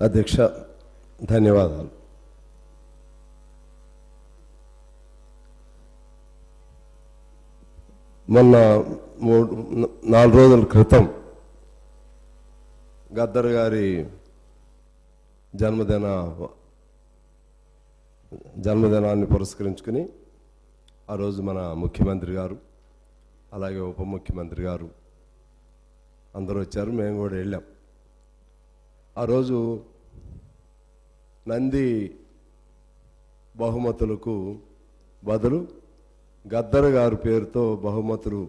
అధ్యక్ష, ధన్యవాదాలు. మొన్న 4 రోజుల క్రితం గద్దర్ గారి జన్మదినాన్ని పురస్కరించుకుని ఆ రోజు మన ముఖ్యమంత్రి గారు అలాగే ఉప ముఖ్యమంత్రి గారు అందరూ వచ్చారు, మేము కూడా వెళ్ళాం. ఆ రోజు నంది బహుమతులకు బదులు గద్దర్ గారి పేరుతో బహుమతులు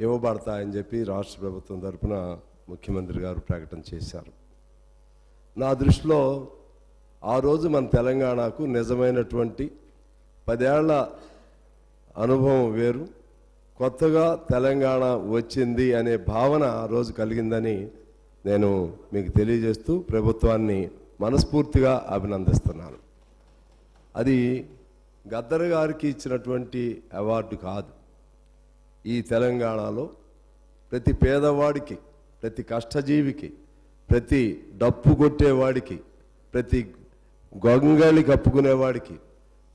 ఇవ్వబడతాయని చెప్పి రాష్ట్ర ప్రభుత్వం తరఫున ముఖ్యమంత్రి గారు ప్రకటన చేశారు. నా దృష్టిలో ఆ రోజు మన తెలంగాణకు నిజమైనటువంటి 10 ఏళ్ల అనుభవం వేరు, కొత్తగా తెలంగాణ వచ్చింది అనే భావన ఆ రోజు కలిగిందని నేను మీకు తెలియజేస్తూ ప్రభుత్వాన్ని మనస్ఫూర్తిగా అభినందిస్తున్నాను. అది గద్దర్ గారికి ఇచ్చినటువంటి అవార్డు కాదు. ఈ తెలంగాణలో ప్రతి పేదవాడికి, ప్రతి కష్టజీవికి, ప్రతి డప్పు కొట్టేవాడికి, ప్రతి గొంగళి కప్పుకునేవాడికి,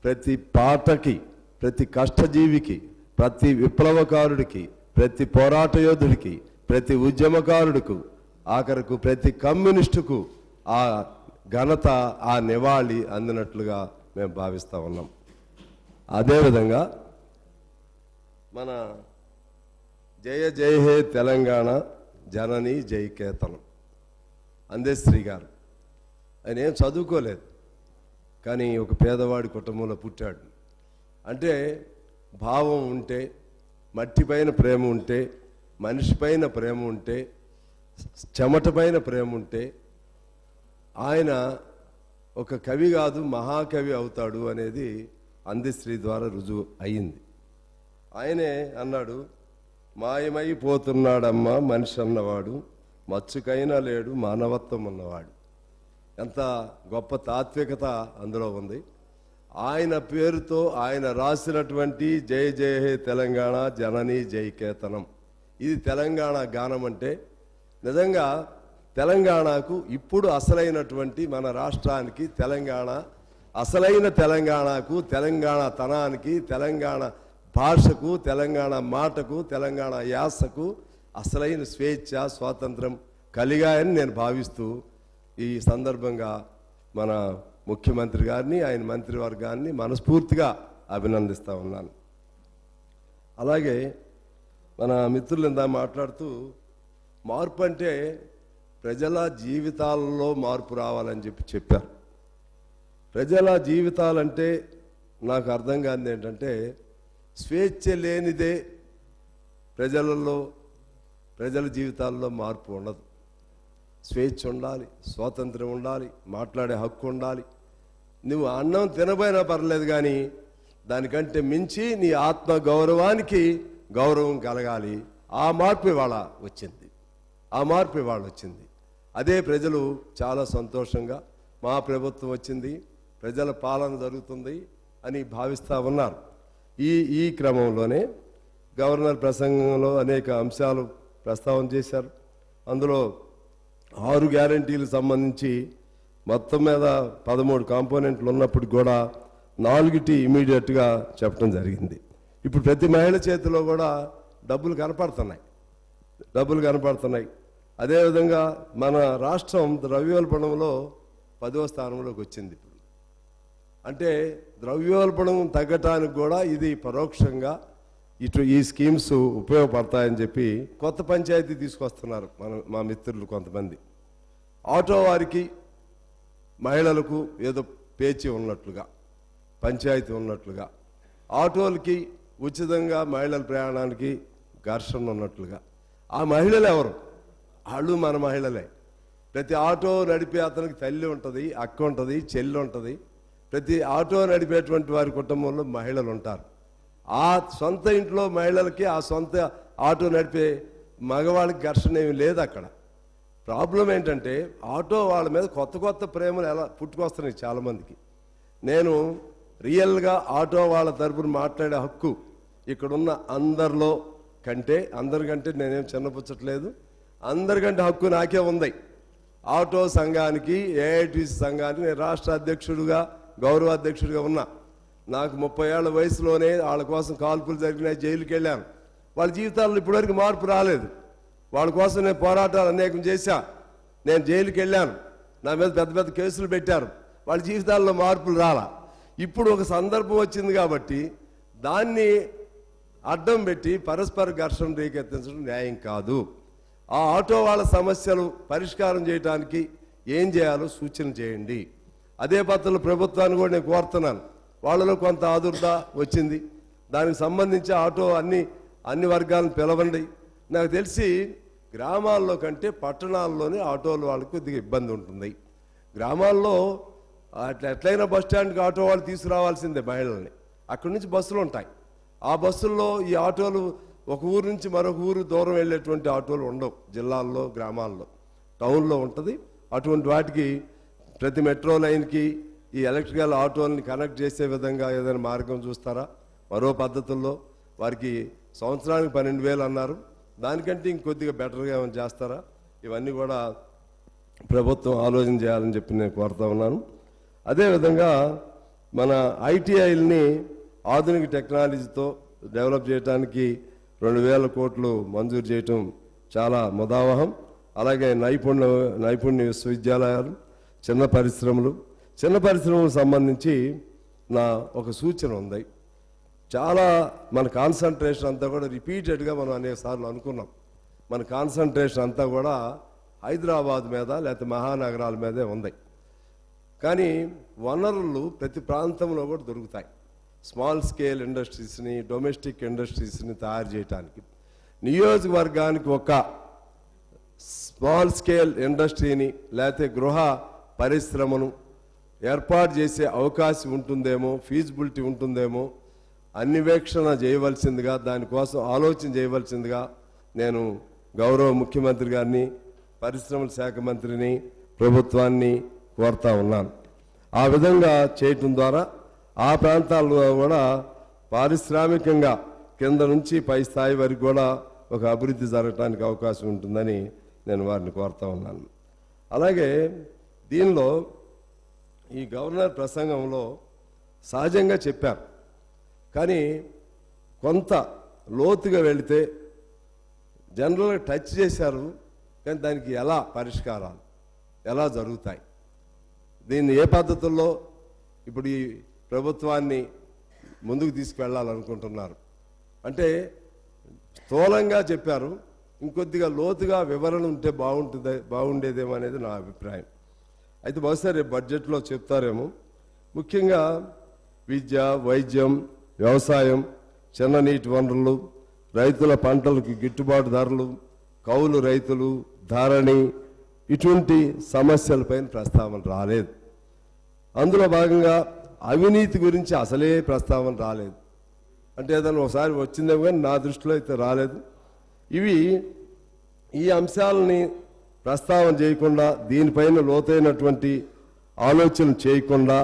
ప్రతి పాటకి, ప్రతి కష్టజీవికి, ప్రతి విప్లవకారుడికి, ప్రతి పోరాట యోధుడికి, ప్రతి ఉద్యమకారుడికి, ఆఖరకు ప్రతి కమ్యూనిస్టుకు ఆ ఘనత, ఆ నివాళి అందినట్లుగా మేము భావిస్తూ ఉన్నాం. అదేవిధంగా మన జయ జయ హే తెలంగాణ జనని జయకేతనం అందశ్రీ గారు, ఆయన ఏం చదువుకోలేదు, కానీ ఒక పేదవాడి కుటుంబంలో పుట్టాడు. అంటే భావం ఉంటే, మట్టిపైన ప్రేమ ఉంటే, మనిషిపైన ప్రేమ ఉంటే, చెమటపైన ప్రేమ ఉంటే ఆయన ఒక కవి కాదు మహాకవి అవుతాడు అనేది అందశ్రీ ద్వారా రుజువు అయ్యింది. ఆయనే అన్నాడు, మాయమైపోతున్నాడమ్మా మనిషి అన్నవాడు, మచ్చుకైనా లేడు మానవత్వం ఉన్నవాడు. ఎంత గొప్ప తాత్వికత అందులో ఉంది. ఆయన పేరుతో ఆయన రాసినటువంటి జయ జయ హే తెలంగాణ జనని జయకేతనం, ఇది తెలంగాణ గానం. అంటే నిజంగా తెలంగాణకు ఇప్పుడు అసలైనటువంటి మన రాష్ట్రానికి, తెలంగాణ అసలైన తెలంగాణకు, తెలంగాణ తనానికి, తెలంగాణ భాషకు, తెలంగాణ మాటకు, తెలంగాణ యాసకు అసలైన స్వేచ్ఛ, స్వాతంత్రం కలిగాయని నేను భావిస్తూ ఈ సందర్భంగా మన ముఖ్యమంత్రి గారిని, ఆయన మంత్రివర్గాన్ని మనస్ఫూర్తిగా అభినందిస్తూ ఉన్నాను. అలాగే మన మిత్రులు ఇందా మాట్లాడుతూ మార్పు అంటే ప్రజల జీవితాలలో మార్పు రావాలని చెప్పారు. ప్రజల జీవితాలంటే నాకు అర్థం కానిది ఏంటంటే, స్వేచ్ఛ లేనిదే ప్రజలలో, ప్రజల జీవితాల్లో మార్పు ఉండదు. స్వేచ్ఛ ఉండాలి, స్వాతంత్రం ఉండాలి, మాట్లాడే హక్కు ఉండాలి. నువ్వు అన్నం తినబోయినా పర్లేదు, కానీ దానికంటే మించి నీ ఆత్మ గౌరవానికి గౌరవం కలగాలి. ఆ మార్పు ఇవాళ వచ్చింది, ఆ మార్పు ఇవాళ వచ్చింది. అదే ప్రజలు చాలా సంతోషంగా మా ప్రభుత్వం వచ్చింది, ప్రజల పాలన జరుగుతుంది అని భావిస్తూ ఉన్నారు. ఈ క్రమంలోనే గవర్నర్ ప్రసంగంలో అనేక అంశాలు ప్రస్తావన చేశారు. అందులో 6 గ్యారంటీలకు సంబంధించి మొత్తం మీద 13 కాంపోనెంట్లు ఉన్నప్పుడు కూడా 4టి ఇమీడియట్గా చెప్పడం జరిగింది. ఇప్పుడు ప్రతి మహిళ చేతిలో కూడా డబ్బులు కనపడుతున్నాయి. అదేవిధంగా మన రాష్ట్రం ద్రవ్యోల్బణంలో 10వ స్థానంలోకి వచ్చింది. ఇప్పుడు అంటే ద్రవ్యోల్బణం తగ్గటానికి కూడా ఇది పరోక్షంగా ఈ స్కీమ్స్ ఉపయోగపడతాయని చెప్పి కొత్త పంచాయతీ తీసుకొస్తున్నారు మా మిత్రులు కొంతమంది. ఆటో వారికి, మహిళలకు ఏదో పేచీ ఉన్నట్లుగా, పంచాయతీ ఉన్నట్లుగా, ఆటోలకి ఉచితంగా మహిళల ప్రయాణానికి ఘర్షణ ఉన్నట్లుగా. ఆ మహిళలు ఎవరు? వాళ్ళు మన మహిళలే. ప్రతి ఆటో నడిపే అతనికి తల్లి ఉంటుంది, అక్క ఉంటుంది, చెల్లి ఉంటుంది. ప్రతి ఆటో నడిపేటువంటి వారి కుటుంబంలో మహిళలు ఉంటారు. ఆ సొంత ఇంట్లో మహిళలకి, ఆ సొంత ఆటో నడిపే మగవాళ్ళకి ఘర్షణ ఏమి లేదు అక్కడ. ప్రాబ్లం ఏంటంటే ఆటో వాళ్ళ మీద కొత్త ప్రేమలు ఎలా పుట్టుకొస్తున్నాయి చాలామందికి. నేను రియల్గా ఆటో వాళ్ళ తరపున మాట్లాడే హక్కు ఇక్కడున్న అందరికంటే నేనేం చిన్నపుచ్చట్లేదు, అందరికంటే హక్కు నాకే ఉంది. ఆటో సంఘానికి, ఏఐటీసీ సంఘానికి నేను రాష్ట్ర అధ్యక్షుడిగా, గౌరవ అధ్యక్షుడిగా ఉన్నా. నాకు 30 ఏళ్ల వయసులోనే వాళ్ళ కోసం కాల్పులు జరిగినాయి, జైలుకి వెళ్ళాను. వాళ్ళ జీవితాల్లో ఇప్పటివరకు మార్పు రాలేదు. వాళ్ళ కోసం నేను పోరాటాలు అనేకం చేశా. నేను జైలుకి వెళ్ళాను, నా మీద పెద్ద పెద్ద కేసులు పెట్టారు. వాళ్ళ జీవితాల్లో మార్పులు రాలా. ఇప్పుడు ఒక సందర్భం వచ్చింది కాబట్టి దాన్ని అడ్డం పెట్టి పరస్పర ఘర్షణ రేకెత్తించడం న్యాయం కాదు. ఆ ఆటో వాళ్ళ సమస్యలు పరిష్కారం చేయడానికి ఏం చేయాలో సూచన చేయండి. అదే పద్ధతిలో ప్రభుత్వాన్ని కూడా నేను కోరుతున్నాను. వాళ్ళలో కొంత ఆదుర్ద వచ్చింది, దానికి సంబంధించి ఆటో అన్ని వర్గాలను పిలవండి. నాకు తెలిసి గ్రామాల్లో కంటే పట్టణాల్లోనే ఆటోలు వాళ్ళకి కొద్దిగా ఇబ్బంది ఉంటుంది. గ్రామాల్లో ఎట్లయినా బస్ స్టాండ్కి ఆటో వాళ్ళు తీసుకురావాల్సిందే మహిళల్ని. అక్కడి నుంచి బస్సులు ఉంటాయి. ఆ బస్సుల్లో ఈ ఆటోలు ఒక ఊరు నుంచి మరొక ఊరు దూరం వెళ్ళేటువంటి ఆటోలు ఉండవు. జిల్లాల్లో, గ్రామాల్లో, టౌన్లో ఉంటుంది. అటువంటి వాటికి ప్రతి మెట్రో లైన్కి ఈ ఎలక్ట్రికల్ ఆటోల్ని కనెక్ట్ చేసే విధంగా ఏదైనా మార్గం చూస్తారా? మరో పద్ధతుల్లో వారికి సంవత్సరానికి 12,000 అన్నారు, దానికంటే ఇంకొద్దిగా బెటర్గా ఏమైనా చేస్తారా? ఇవన్నీ కూడా ప్రభుత్వం ఆలోచన చేయాలని చెప్పి నేను కోరుతా ఉన్నాను. అదేవిధంగా మన ఐటీఐల్ని ఆధునిక టెక్నాలజీతో డెవలప్ చేయడానికి 2,000 కోట్లు మంజూరు చేయటం చాలా ముదావహం. అలాగే నైపుణ్య విశ్వవిద్యాలయాలు, చిన్న పరిశ్రమలకు సంబంధించి నా ఒక సూచన ఉంది. చాలా మన కాన్సన్ట్రేషన్ అంతా కూడా రిపీటెడ్గా మనం అనేక సార్లు అనుకున్నాం. మన కాన్సన్ట్రేషన్ అంతా కూడా హైదరాబాద్ మీద లేకపోతే మహానగరాల మీదే ఉంది. కానీ వనరులు ప్రతి ప్రాంతంలో కూడా దొరుకుతాయి. స్మాల్ స్కేల్ ఇండస్ట్రీస్ని, డొమెస్టిక్ ఇండస్ట్రీస్ని తయారు చేయడానికి నియోజకవర్గానికి ఒక స్మాల్ స్కేల్ ఇండస్ట్రీని లేకపోతే గృహ పరిశ్రమను ఏర్పాటు చేసే అవకాశం ఉంటుందేమో, ఫీజిబిలిటీ ఉంటుందేమో అన్వేషణ చేయవలసిందిగా, దానికోసం ఆలోచన చేయవలసిందిగా నేను గౌరవ ముఖ్యమంత్రి గారిని, పరిశ్రమల శాఖ మంత్రిని, ప్రభుత్వాన్ని కోరుతా ఉన్నాను. ఆ విధంగా చేయటం ద్వారా ఆ ప్రాంతాల్లో కూడా పారిశ్రామికంగా కింద నుంచి పై స్థాయి వరకు కూడా ఒక అభివృద్ధి జరగడానికి అవకాశం ఉంటుందని నేను వారిని కోరుతా ఉన్నాను. అలాగే దీనిలో ఈ గవర్నర్ ప్రసంగంలో సహజంగా చెప్పారు, కానీ కొంత లోతుగా వెళితే జనరల్గా టచ్ చేశారు, కానీ దానికి ఎలా పరిష్కారాలు ఎలా జరుగుతాయి, దీన్ని ఏ పద్ధతుల్లో ఇప్పుడు ఈ ప్రభుత్వాన్ని ముందుకు తీసుకువెళ్ళాలనుకుంటున్నారు అంటే స్థూలంగా చెప్పారు. ఇంకొద్దిగా లోతుగా వివరణ ఉంటే బాగుండేదేమో అనేది నా అభిప్రాయం. అయితే బహుశా రేపు బడ్జెట్లో చెప్తారేమో. ముఖ్యంగా విద్య, వైద్యం, వ్యవసాయం, చిన్న నీటి వనరులు, రైతుల పంటలకు గిట్టుబాటు ధరలు, కౌలు రైతులు, ధరణి, ఇటువంటి సమస్యలపైన ప్రస్తావన రాలేదు. అందులో భాగంగా అవినీతి గురించి అసలే ప్రస్తావన రాలేదు. అంటే ఏదైనా ఒకసారి వచ్చిందేమో కానీ నా దృష్టిలో అయితే రాలేదు. ఈ అంశాలని ప్రస్తావన చేయకుండా, దీనిపైన లోతైనటువంటి ఆలోచన చేయకుండా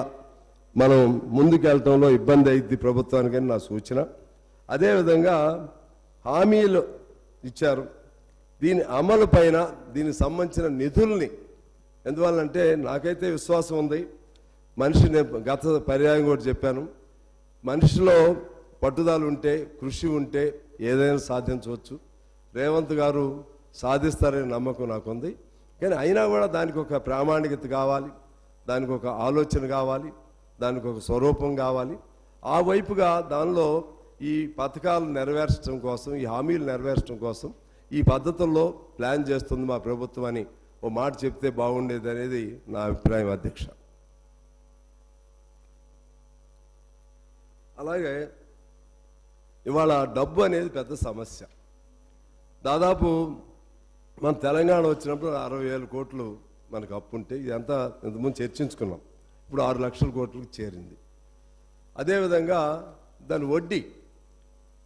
మనం ముందుకెళ్ళటంలో ఇబ్బంది అయింది ప్రభుత్వానికని నా సూచన. అదేవిధంగా హామీలు ఇచ్చారు, దీని అమలు పైన దీనికి సంబంధించిన నిధుల్ని, ఎందువల్లంటే నాకైతే విశ్వాసం ఉంది. మనిషిని గత పర్యాయం కూడా చెప్పాను, మనిషిలో పట్టుదల ఉంటే, కృషి ఉంటే ఏదైనా సాధించవచ్చు. రేవంత్ గారు సాధిస్తారనే నమ్మకం నాకుంది. కానీ అయినా కూడా దానికి ఒక ప్రామాణికత కావాలి, దానికి ఒక ఆలోచన కావాలి, దానికి ఒక స్వరూపం కావాలి. ఆ వైపుగా దానిలో ఈ పథకాలు నెరవేర్చడం కోసం, ఈ హామీలు నెరవేర్చడం కోసం ఈ పద్ధతుల్లో ప్లాన్ చేస్తుంది మా ప్రభుత్వం అని ఓ మాట చెప్తే బాగుండేది అనేది నా అభిప్రాయం అధ్యక్ష. అలాగే ఇవాళ డబ్బు అనేది పెద్ద సమస్య. దాదాపు మన తెలంగాణ వచ్చినప్పుడు 60,000 కోట్లు మనకు అప్పు ఉంటే, ఇదంతా ఇంతకుముందు చర్చించుకున్నాం. ఇప్పుడు 6 లక్షల కోట్లకు చేరింది. అదేవిధంగా దాని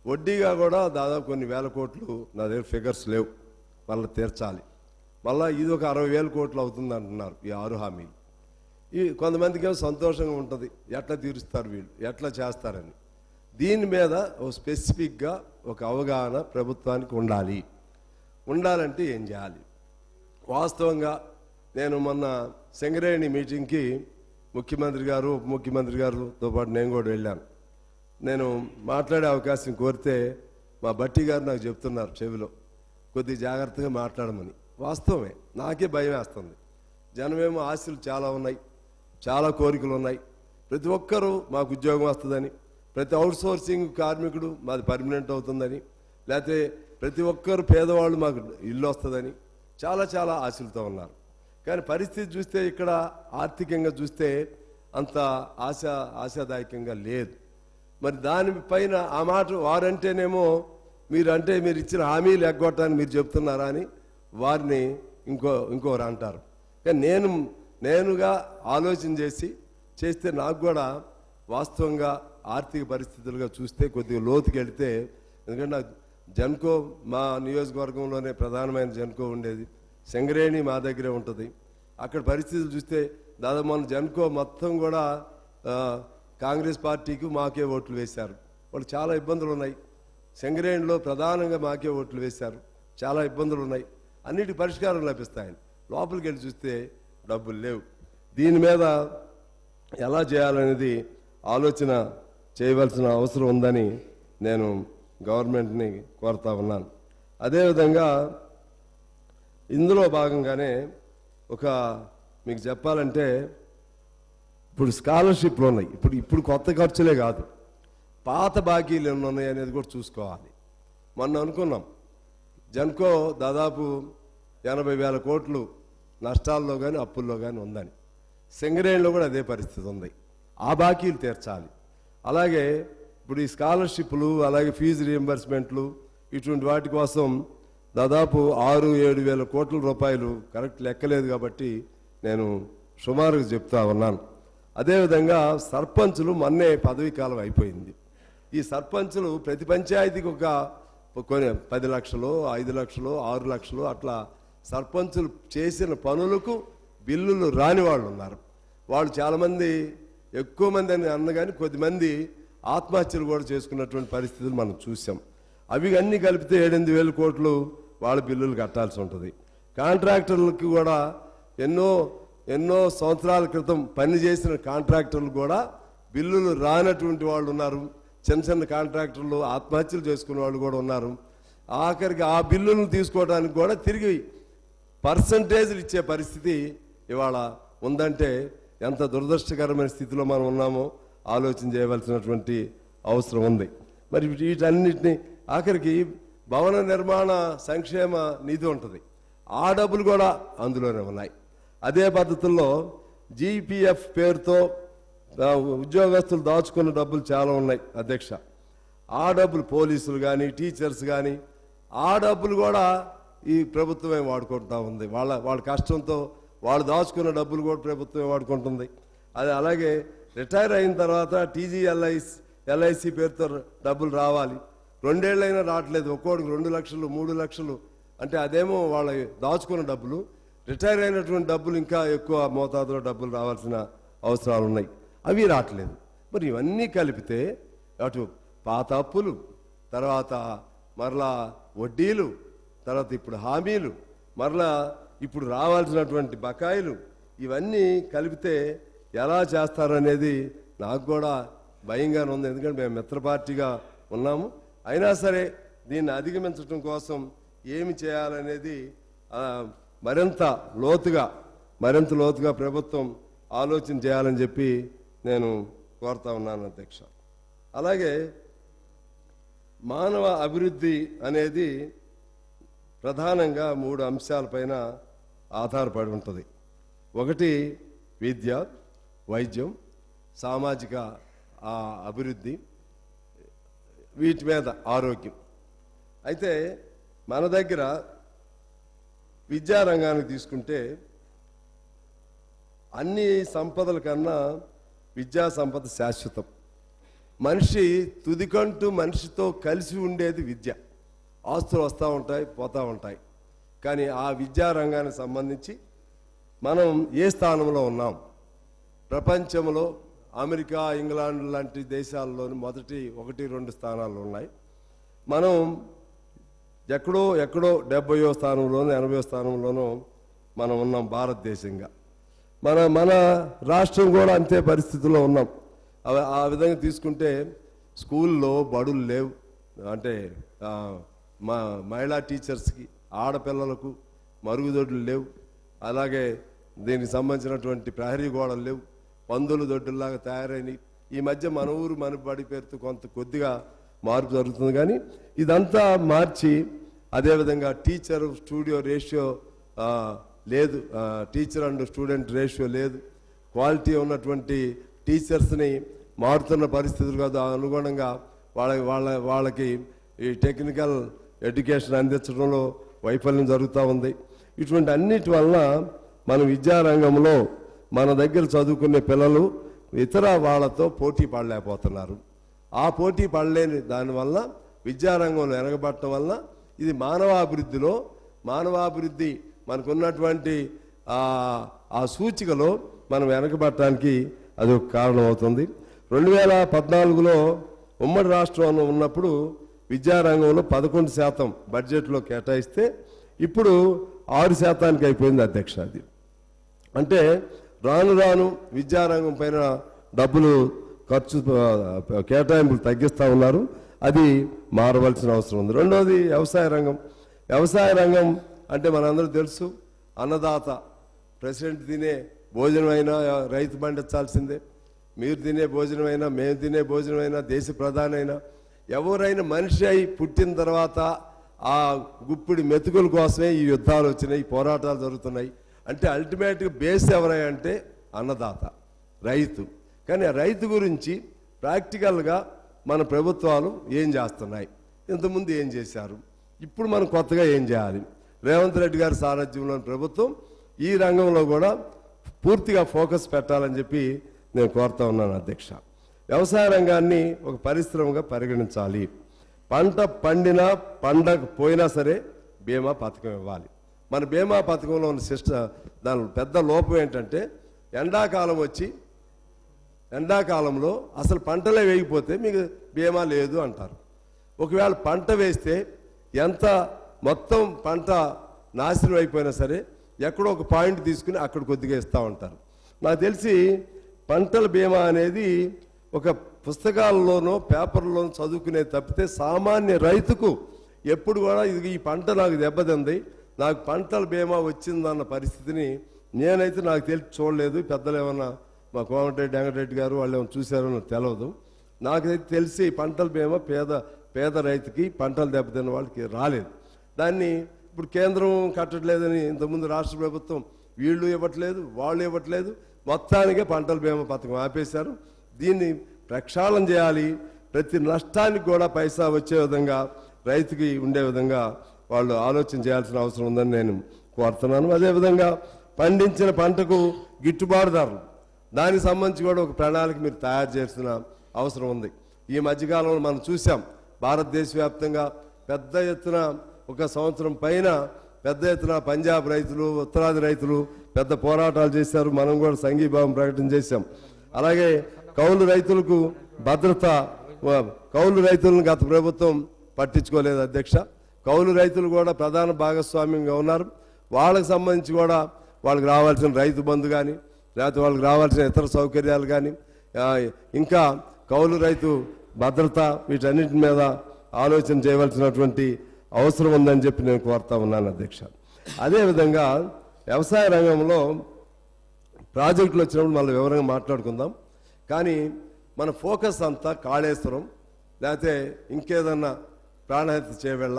వడ్డీగా కూడా దాదాపు కొన్ని వేల కోట్లు, నా దగ్గర ఫిగర్స్ లేవు, మళ్ళీ తీర్చాలి. మళ్ళీ ఇది ఒక 60,000 కోట్లు అవుతుంది అంటున్నారు ఈ 6 హామీలు. ఈ కొంతమందికి ఏమో సంతోషంగా ఉంటుంది, ఎట్లా తీరుస్తారు వీళ్ళు, ఎట్లా చేస్తారని. దీని మీద ఓ స్పెసిఫిక్గా ఒక అవగాహన ప్రభుత్వానికి ఉండాలంటే ఏం చేయాలి? వాస్తవంగా నేను మొన్న సింగరేణి మీటింగ్కి ముఖ్యమంత్రి గారు ఉప ముఖ్యమంత్రి గారితో పాటు నేను కూడా వెళ్ళాను. నేను మాట్లాడే అవకాశం కోరితే మా బట్టి గారు నాకు చెప్తున్నారు చెవిలో, కొద్దిగా జాగ్రత్తగా మాట్లాడమని. వాస్తవమే, నాకే భయం వేస్తుంది. జనమేమో ఆశలు చాలా ఉన్నాయి, చాలా కోరికలు ఉన్నాయి. ప్రతి ఒక్కరూ మాకు ఉద్యోగం వస్తుందని, ప్రతి అవుట్సోర్సింగ్ కార్మికుడు మాది పర్మనెంట్ అవుతుందని, లేకపోతే ప్రతి ఒక్కరు పేదవాళ్ళు మాకు ఇల్లు వస్తుందని చాలా చాలా ఆశలతో ఉన్నారు. కానీ పరిస్థితి చూస్తే ఇక్కడ ఆర్థికంగా చూస్తే అంత ఆశాదాయకంగా లేదు. మరి దానిపైన ఆ మాట వారంటేనేమో మీరు ఇచ్చిన హామీలు ఎగ్గొట్టని మీరు చెప్తున్నారా అని వారిని ఇంకోరు అంటారు. కానీ నేనుగా ఆలోచన చేస్తే నాకు కూడా వాస్తవంగా ఆర్థిక పరిస్థితులుగా చూస్తే కొద్దిగా లోతుకి వెళితే, ఎందుకంటే నాకు జెన్కో మా నియోజకవర్గంలోనే ప్రధానమైన జెన్కో ఉండేది, సింగరేణి మా దగ్గరే ఉంటుంది. అక్కడ పరిస్థితులు చూస్తే దాదాపు మన జెన్కో మొత్తం కూడా కాంగ్రెస్ పార్టీకి మాకే ఓట్లు వేశారు. వాళ్ళు చాలా ఇబ్బందులు ఉన్నాయి. సింగరేణిలో ప్రధానంగా మాకే ఓట్లు వేశారు, చాలా ఇబ్బందులు ఉన్నాయి. అన్నిటి పరిష్కారం లభిస్తాయని లోపలికి వెళ్ళి చూస్తే డబ్బులు లేవు. దీని మీద ఎలా చేయాలనేది ఆలోచన చేయవలసిన అవసరం ఉందని నేను గవర్నమెంట్ని కోరుతా ఉన్నాను. అదేవిధంగా ఇందులో భాగంగానే మీకు చెప్పాలంటే ఇప్పుడు స్కాలర్షిప్లు ఉన్నాయి. ఇప్పుడు కొత్త ఖర్చులే కాదు, పాత బాకీలు ఎన్ని ఉన్నాయి అనేది కూడా చూసుకోవాలి. మొన్న అనుకున్నాం జెన్కో దాదాపు 80,000 కోట్లు నష్టాల్లో కానీ అప్పుల్లో కానీ ఉందని. సింగరేణిలో కూడా అదే పరిస్థితి ఉంది. ఆ బాకీలు తీర్చాలి. అలాగే ఇప్పుడు ఈ స్కాలర్షిప్లు, అలాగే ఫీజు రియంబర్స్మెంట్లు, ఇటువంటి వాటి కోసం దాదాపు 6-7 వేల కోట్ల రూపాయలు, కరెక్ట్ లెక్కలేదు కాబట్టి నేను సుమారుగా చెప్తా ఉన్నాను. అదేవిధంగా సర్పంచులు మొన్నే పదవీ కాలం అయిపోయింది. ఈ సర్పంచులు ప్రతి పంచాయతీకి కొన్ని 10 లక్షలు, 5 లక్షలు, 6 లక్షలు అట్లా సర్పంచులు చేసిన పనులకు బిల్లులు రాని వాళ్ళు ఉన్నారు. వాళ్ళు చాలామంది, ఎక్కువ మంది అని అన్నగాని కొద్దిమంది ఆత్మహత్యలు కూడా చేసుకున్నటువంటి పరిస్థితులు మనం చూసాం. అవి అన్నీ కలిపితే 7-8 వేల కోట్లు వాళ్ళ బిల్లులు కట్టాల్సి ఉంటుంది. కాంట్రాక్టర్లకు కూడా ఎన్నో సంవత్సరాల క్రితం పనిచేసిన కాంట్రాక్టర్లు కూడా బిల్లులు రానటువంటి వాళ్ళు ఉన్నారు. చిన్న కాంట్రాక్టర్లు ఆత్మహత్యలు చేసుకునే వాళ్ళు కూడా ఉన్నారు. ఆఖరికి ఆ బిల్లులను తీసుకోవడానికి కూడా తిరిగి పర్సంటేజ్లు ఇచ్చే పరిస్థితి ఇవాళ ఉందంటే ఎంత దురదృష్టకరమైన స్థితిలో మనం ఉన్నామో ఆలోచన చేయవలసినటువంటి అవసరం ఉంది. మరి వీటన్నిటిని ఆఖరికి భవన నిర్మాణ సంక్షేమ నిధి ఉంటుంది, ఆ డబ్బులు కూడా అందులోనే ఉన్నాయి. అదే పద్ధతుల్లో జీపీఎఫ్ పేరుతో ఉద్యోగస్తులు దాచుకున్న డబ్బులు చాలా ఉన్నాయి అధ్యక్ష. ఆ డబ్బులు పోలీసులు కానీ టీచర్స్ కానీ ఆ డబ్బులు కూడా ఈ ప్రభుత్వమే వాడుకుంటూ ఉంది. వాళ్ళ కష్టంతో వాళ్ళు దాచుకున్న డబ్బులు కూడా ప్రభుత్వమే వాడుకుంటుంది. అది అలాగే రిటైర్ అయిన తర్వాత ఎల్ఐసి పేరుతో డబ్బులు రావాలి. 2 ఏళ్ళైనా రావట్లేదు. ఒక్కోడికి 2 లక్షలు 3 లక్షలు అంటే అదేమో వాళ్ళ దాచుకున్న డబ్బులు. రిటైర్ అయినటువంటి డబ్బులు ఇంకా ఎక్కువ మోతాదులో డబ్బులు రావాల్సిన అవసరాలు ఉన్నాయి, అవి రావట్లేదు. మరి ఇవన్నీ కలిపితే అటు పాత అప్పులు, తర్వాత మరలా వడ్డీలు, తర్వాత ఇప్పుడు హామీలు, మరలా ఇప్పుడు రావాల్సినటువంటి బకాయిలు, ఇవన్నీ కలిపితే ఎలా చేస్తారనేది నాకు కూడా భయంగానే ఉంది. ఎందుకంటే మేము మిత్ర పార్టీగా ఉన్నాము. అయినా సరే దీన్ని అధిగమించడం కోసం ఏమి చేయాలనేది మరింత లోతుగా ప్రభుత్వం ఆలోచన చేయాలని చెప్పి నేను కోరుతా ఉన్నాను అధ్యక్ష. అలాగే మానవ అభివృద్ధి అనేది ప్రధానంగా 3 అంశాలపైన ఆధారపడి ఉంటుంది. ఒకటి విద్య, వైద్యం, సామాజిక అభివృద్ధి, వీటి మీద ఆరోగ్యం. అయితే మన దగ్గర విద్యారంగానికి తీసుకుంటే అన్ని సంపదల కన్నా విద్యా సంపద శాశ్వతం. మనిషి తుదికంటూ మనిషితో కలిసి ఉండేది విద్య. ఆస్తులు వస్తూ ఉంటాయి, పోతూ ఉంటాయి. కానీ ఆ విద్యారంగానికి సంబంధించి మనం ఏ స్థానంలో ఉన్నాం? ప్రపంచంలో అమెరికా, ఇంగ్లాండ్ లాంటి దేశాల్లోని మొదటి 1-2 స్థానాలు ఉన్నాయి. మనం ఎక్కడో 70వ స్థానంలోనూ 80వ స్థానంలోనూ మనం ఉన్నాం భారతదేశంగా. మన రాష్ట్రం కూడా అంతే పరిస్థితుల్లో ఉన్నాం. ఆ విధంగా తీసుకుంటే స్కూల్లో బడులు లేవు, అంటే మా మహిళా టీచర్స్కి, ఆడపిల్లలకు మరుగుదొడ్లు లేవు. అలాగే దీనికి సంబంధించినటువంటి ప్రహరీ గోడలు లేవు, పందుల దొడ్డుల్లాగా తయారైనవి. ఈ మధ్య మన ఊరు మన బడి పేరుతో కొద్దిగా మార్పు జరుగుతుంది. కానీ ఇదంతా మార్చి అదేవిధంగా టీచర్ స్టూడియో రేషియో లేదు, టీచర్ అండ్ స్టూడెంట్ రేషియో లేదు. క్వాలిటీ ఉన్నటువంటి టీచర్స్ని మారుతున్న పరిస్థితులు కాదు అనుగుణంగా వాళ్ళకి ఈ టెక్నికల్ ఎడ్యుకేషన్ అందించడంలో వైఫల్యం జరుగుతూ ఉంది. ఇటువంటి అన్నిటి వలన మన విద్యారంగంలో మన దగ్గర చదువుకునే పిల్లలు ఇతర వాళ్ళతో పోటీ పడలేకపోతున్నారు. ఆ పోటీ పడలేని దానివల్ల విద్యారంగంలో వెనకబడటం వల్ల ఇది మానవాభివృద్ధి మనకున్నటువంటి ఆ సూచికలో మనం వెనకబడటానికి అది ఒక కారణం అవుతుంది. 2014లో ఉమ్మడి రాష్ట్రంలో ఉన్నప్పుడు విద్యారంగంలో 11% బడ్జెట్లో కేటాయిస్తే ఇప్పుడు 6% అయిపోయింది అధ్యక్ష. అది అంటే రాను విద్యారంగం పైన డబ్బులు ఖర్చు కేటాయింపులు తగ్గిస్తూ ఉన్నారు. అది మారవలసిన అవసరం ఉంది. రెండవది వ్యవసాయ రంగం అంటే మనందరూ తెలుసు, అన్నదాత. ప్రెసిడెంట్ తినే భోజనం అయినా రైతు పండించాల్సిందే. మీరు తినే భోజనం అయినా, మేము తినే భోజనం అయినా, దేశ ప్రధాని అయినా, ఎవరైనా మనిషి అయి పుట్టిన తర్వాత ఆ గుప్పిడి మెతుకుల కోసమే ఈ యుద్ధాలు వచ్చినాయి, ఈ పోరాటాలు జరుగుతున్నాయి. అంటే అల్టిమేట్గా బేస్ ఎవరంటే అన్నదాత, రైతు. కానీ ఆ రైతు గురించి ప్రాక్టికల్గా మన ప్రభుత్వాలు ఏం చేస్తున్నాయి, ఇంతకుముందు ఏం చేశారు, ఇప్పుడు మనం కొత్తగా ఏం చేయాలి? రేవంత్ రెడ్డి గారి సారథ్యంలోని ప్రభుత్వం ఈ రంగంలో కూడా పూర్తిగా ఫోకస్ పెట్టాలని చెప్పి నేను కోరుతా ఉన్నాను అధ్యక్ష. వ్యవసాయ రంగాన్ని ఒక పరిశ్రమగా పరిగణించాలి. పంట పండినా పండకపోయినా సరే బీమా పథకం ఇవ్వాలి. మన బీమా పథకంలో ఉన్న దాని పెద్ద లోపం ఏంటంటే ఎండాకాలంలో అసలు పంటలే వేయకపోతే మీకు బీమా లేదు అంటారు. ఒకవేళ పంట వేస్తే ఎంత మొత్తం పంట నాశనం అయిపోయినా సరే ఎక్కడో ఒక పాయింట్ తీసుకుని అక్కడ కొద్దిగా ఇస్తూ ఉంటారు. నాకు తెలిసి పంటల బీమా అనేది ఒక పుస్తకాల్లోనో పేపర్లోనో చదువుకునేది తప్పితే సామాన్య రైతుకు ఎప్పుడు కూడా ఇది ఈ పంట నాకు దెబ్బతింది, నాకు పంటల బీమా వచ్చిందన్న పరిస్థితిని నేనైతే నాకు తెలిసి చూడలేదు. పెద్దలు ఏమన్నా మా కోమటిరెడ్డి వెంకటరెడ్డి గారు వాళ్ళు ఏమైనా చూశారో నాకు తెలియదు. నాకైతే తెలిసి పంటల బీమా పేద రైతుకి పంటలు దెబ్బతిన్న వాళ్ళకి రాలేదు. దాన్ని ఇప్పుడు కేంద్రం కట్టట్లేదని ఇంతకుముందు రాష్ట్ర ప్రభుత్వం వీళ్ళు ఇవ్వట్లేదు, వాళ్ళు ఇవ్వట్లేదు, మొత్తానికే పంటల బీమా పథకం ఆపేశారు. దీన్ని ప్రక్షాళన చేయాలి. ప్రతి నష్టానికి కూడా పైసా వచ్చే విధంగా రైతుకి ఉండే విధంగా వాళ్ళు ఆలోచన చేయాల్సిన అవసరం ఉందని నేను కోరుతున్నాను. అదేవిధంగా పండించిన పంటకు గిట్టుబాటు ధరలు, దానికి సంబంధించి కూడా ఒక ప్రణాళిక మీరు తయారు చేసిన అవసరం ఉంది. ఈ మధ్యకాలంలో మనం చూసాం భారతదేశ వ్యాప్తంగా పెద్ద ఎత్తున ఒక సంవత్సరం పైన పెద్ద ఎత్తున పంజాబ్ రైతులు, ఉత్తరాది రైతులు పెద్ద పోరాటాలు చేశారు. మనం కూడా సంఘీభావం ప్రకటన చేశాం. అలాగే కౌలు రైతులకు భద్రత, కౌలు రైతులను గత ప్రభుత్వం పట్టించుకోలేదు అధ్యక్ష. కౌలు రైతులు కూడా ప్రధాన భాగస్వామ్యంగా ఉన్నారు. వాళ్ళకి సంబంధించి కూడా వాళ్ళకి రావాల్సిన రైతు బంధు కానీ, లేకపోతే వాళ్ళకి రావాల్సిన ఇతర సౌకర్యాలు కానీ, ఇంకా కౌలు రైతు భద్రత, వీటన్నిటి మీద ఆలోచన చేయవలసినటువంటి అవసరం ఉందని చెప్పి నేను కోరుతా ఉన్నాను అధ్యక్ష. అదేవిధంగా వ్యవసాయ రంగంలో ప్రాజెక్టులు వచ్చినప్పుడు మళ్ళీ వివరంగా మాట్లాడుకుందాం. కానీ మన ఫోకస్ అంతా కాళేశ్వరం లేకపోతే ఇంకేదన్నా ప్రాణహత్య చేయవెళ్ళ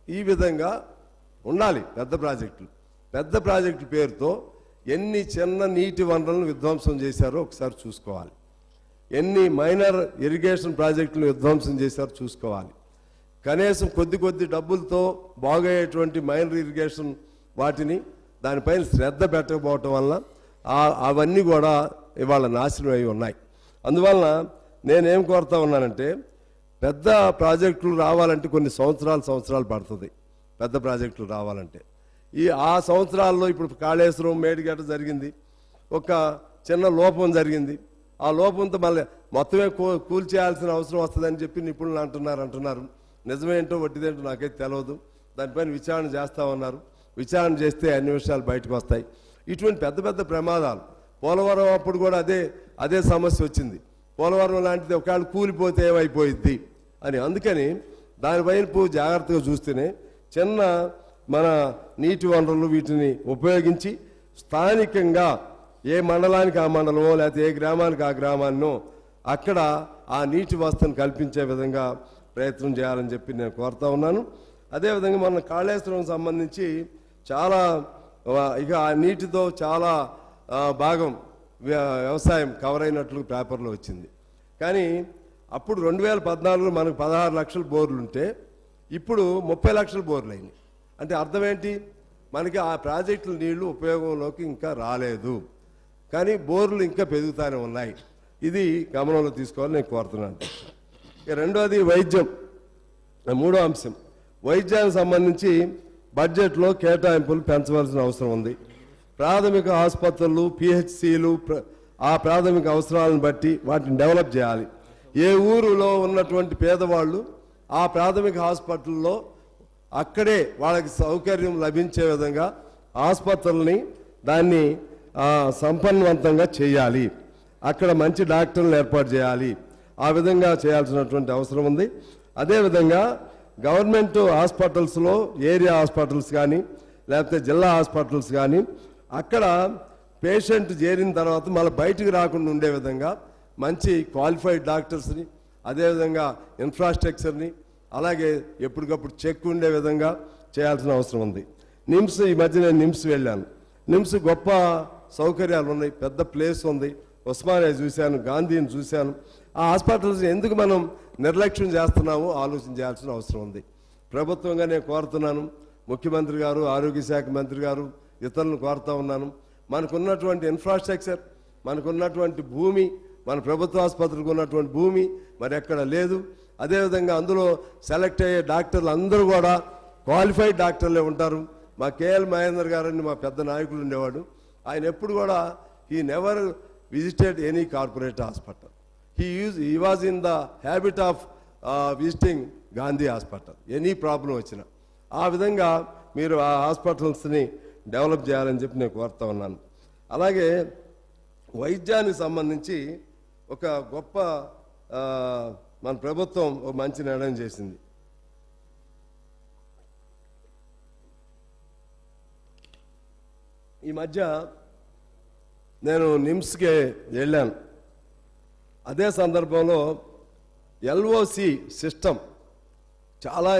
ఈ విధంగా ఉండాలి. పెద్ద ప్రాజెక్టుల పేరుతో ఎన్ని చిన్న నీటి వనరులను విధ్వంసం చేశారో ఒకసారి చూసుకోవాలి. ఎన్ని మైనర్ ఇరిగేషన్ ప్రాజెక్టులను విధ్వంసం చేశారో చూసుకోవాలి. కనీసం కొద్ది డబ్బులతో బాగయ్యేటువంటి మైనర్ ఇరిగేషన్ వాటిని దానిపైన శ్రద్ధ పెట్టకపోవటం వల్ల అవన్నీ కూడా ఇవాళ నాశనం అయి ఉన్నాయి. అందువలన నేనేం కోరుతా ఉన్నానంటే పెద్ద ప్రాజెక్టులు రావాలంటే కొన్ని సంవత్సరాలు పడుతుంది. పెద్ద ప్రాజెక్టులు రావాలంటే ఆ సంవత్సరాల్లో ఇప్పుడు కాళేశ్వరం, మేడిగడ్డ జరిగింది, ఒక చిన్న లోపం జరిగింది. ఆ లోపంతో మళ్ళీ మొత్తమే కూల్చేయాల్సిన అవసరం వస్తుందని చెప్పి నిపుణులు అంటున్నారు. నిజమేంటో వడ్డీదేంటో నాకైతే తెలియదు. దానిపైన విచారణ చేస్తా ఉన్నారు. విచారణ చేస్తే అన్ని విషయాలు బయటకు వస్తాయి. ఇటువంటి పెద్ద పెద్ద ప్రమాదాలు పోలవరం అప్పుడు కూడా అదే సమస్య వచ్చింది. పోలవరం లాంటిది ఒకవేళ కూలిపోతే ఏమైపోయిద్ది అని. అందుకని దాని వైపు జాగ్రత్తగా చూస్తేనే చిన్న మన నీటి వనరులు వీటిని ఉపయోగించి స్థానికంగా ఏ మండలానికి ఆ మండలమో లేకపోతే ఏ గ్రామానికి ఆ గ్రామాన్నో అక్కడ ఆ నీటి వసతిని కల్పించే విధంగా ప్రయత్నం చేయాలని చెప్పి నేను కోరుతా ఉన్నాను. అదేవిధంగా మన కాళేశ్వరం సంబంధించి చాలా ఇక ఆ నీటితో చాలా భాగం వ్యవసాయం కవర్ అయినట్లు పేపర్లో వచ్చింది. కానీ అప్పుడు 2014 మనకు 16 లక్షల బోర్లు ఉంటే ఇప్పుడు 30 లక్షల బోర్లు అయినాయి. అంటే అర్థం ఏంటి? మనకి ఆ ప్రాజెక్టుల నీళ్లు ఉపయోగంలోకి ఇంకా రాలేదు, కానీ బోర్లు ఇంకా పెరుగుతూనే ఉన్నాయి. ఇది గమనంలో తీసుకోవాలని నేను కోరుతున్నాను. రెండోది వైద్యం, మూడో అంశం. వైద్యానికి సంబంధించి బడ్జెట్లో కేటాయింపులు పెంచవలసిన అవసరం ఉంది. ప్రాథమిక ఆసుపత్రులు, పిహెచ్సిలు ఆ ప్రాథమిక అవసరాలను బట్టి వాటిని డెవలప్ చేయాలి. ఏ ఊరిలో ఉన్నటువంటి పేదవాళ్ళు ఆ ప్రాథమిక హాస్పిటల్లో అక్కడే వాళ్ళకి సౌకర్యం లభించే విధంగా ఆసుపత్రుల్ని దాన్ని సంపన్నవంతంగా చేయాలి. అక్కడ మంచి డాక్టర్లను ఏర్పాటు చేయాలి. ఆ విధంగా చేయాల్సినటువంటి అవసరం ఉంది. అదేవిధంగా గవర్నమెంట్ హాస్పిటల్స్లో ఏరియా హాస్పిటల్స్ కానీ లేకపోతే జిల్లా హాస్పిటల్స్ కానీ అక్కడ పేషెంట్ చేరిన తర్వాత మళ్ళీ బయటికి రాకుండా ఉండే విధంగా మంచి క్వాలిఫైడ్ డాక్టర్స్ని, అదేవిధంగా ఇన్ఫ్రాస్ట్రక్చర్ని, అలాగే ఎప్పటికప్పుడు చెక్ ఉండే విధంగా చేయాల్సిన అవసరం ఉంది. నిమ్స్, ఈ మధ్య నేను నిమ్స్ వెళ్ళాను. నిమ్స్ గొప్ప సౌకర్యాలు ఉన్నాయి, పెద్ద ప్లేస్ ఉంది. ఉస్మానియా చూశాను, గాంధీని చూశాను. ఆ హాస్పిటల్స్ ఎందుకు మనం నిర్లక్ష్యం చేస్తున్నామో ఆలోచన చేయాల్సిన అవసరం ఉంది. ప్రభుత్వంగా నేను కోరుతున్నాను, ముఖ్యమంత్రి గారు, ఆరోగ్య శాఖ మంత్రి గారు, ఇతరులను కోరుతా ఉన్నాను. మనకున్నటువంటి ఇన్ఫ్రాస్ట్రక్చర్, మనకున్నటువంటి భూమి, మన ప్రభుత్వ ఆసుపత్రులకు ఉన్నటువంటి భూమి మరి ఎక్కడ లేదు. అదేవిధంగా అందులో సెలెక్ట్ అయ్యే డాక్టర్లు అందరూ కూడా క్వాలిఫైడ్ డాక్టర్లే ఉంటారు. మా కేఎల్ మహేందర్ గారని మా పెద్ద నాయకులు ఉండేవాడు. ఆయన ఎప్పుడు కూడా he never visited any corporate hospital. He was in the habit of visiting Gandhi hospital any problem వచ్చినా. ఆ విధంగా మీరు ఆ హాస్పిటల్స్ని డెవలప్ చేయాలని చెప్పి నేను కోరుతా ఉన్నాను. అలాగే వైద్యానికి సంబంధించి ఒక గొప్ప మన ప్రభుత్వం ఒక మంచి నిర్ణయం చేసింది. ఈ మధ్య నేను నిమ్స్కి వెళ్ళాను. అదే సందర్భంలో ఎల్ఓసి సిస్టమ్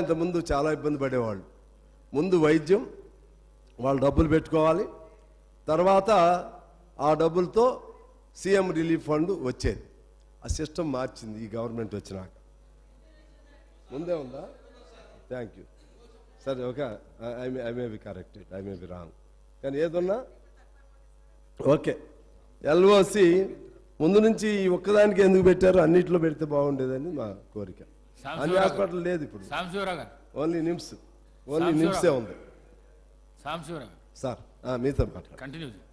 ఇంతకుముందు చాలా ఇబ్బంది పడేవాళ్ళు. ముందు వైద్యం వాళ్ళు డబ్బులు పెట్టుకోవాలి, తర్వాత ఆ డబ్బులతో సీఎం రిలీఫ్ ఫండ్ వచ్చేది. ఆ సిస్టమ్ మార్చింది ఈ గవర్నమెంట్ వచ్చినాక. ముందే ఉందా? Thank you sir. Okay, I may be corrected, I may be wrong, కానీ ఏదున్నా ఓకే. ఎల్ఓసి ముందు నుంచి ఈ ఒక్కదానికి ఎందుకు పెట్టారు? అన్నిట్లో పెడితే బాగుండేదని మా కోరిక. అన్ని హాస్పిటల్ లేదు ఇప్పుడు, ఓన్లీ నిమ్సే ఉంది. సార్ మీతో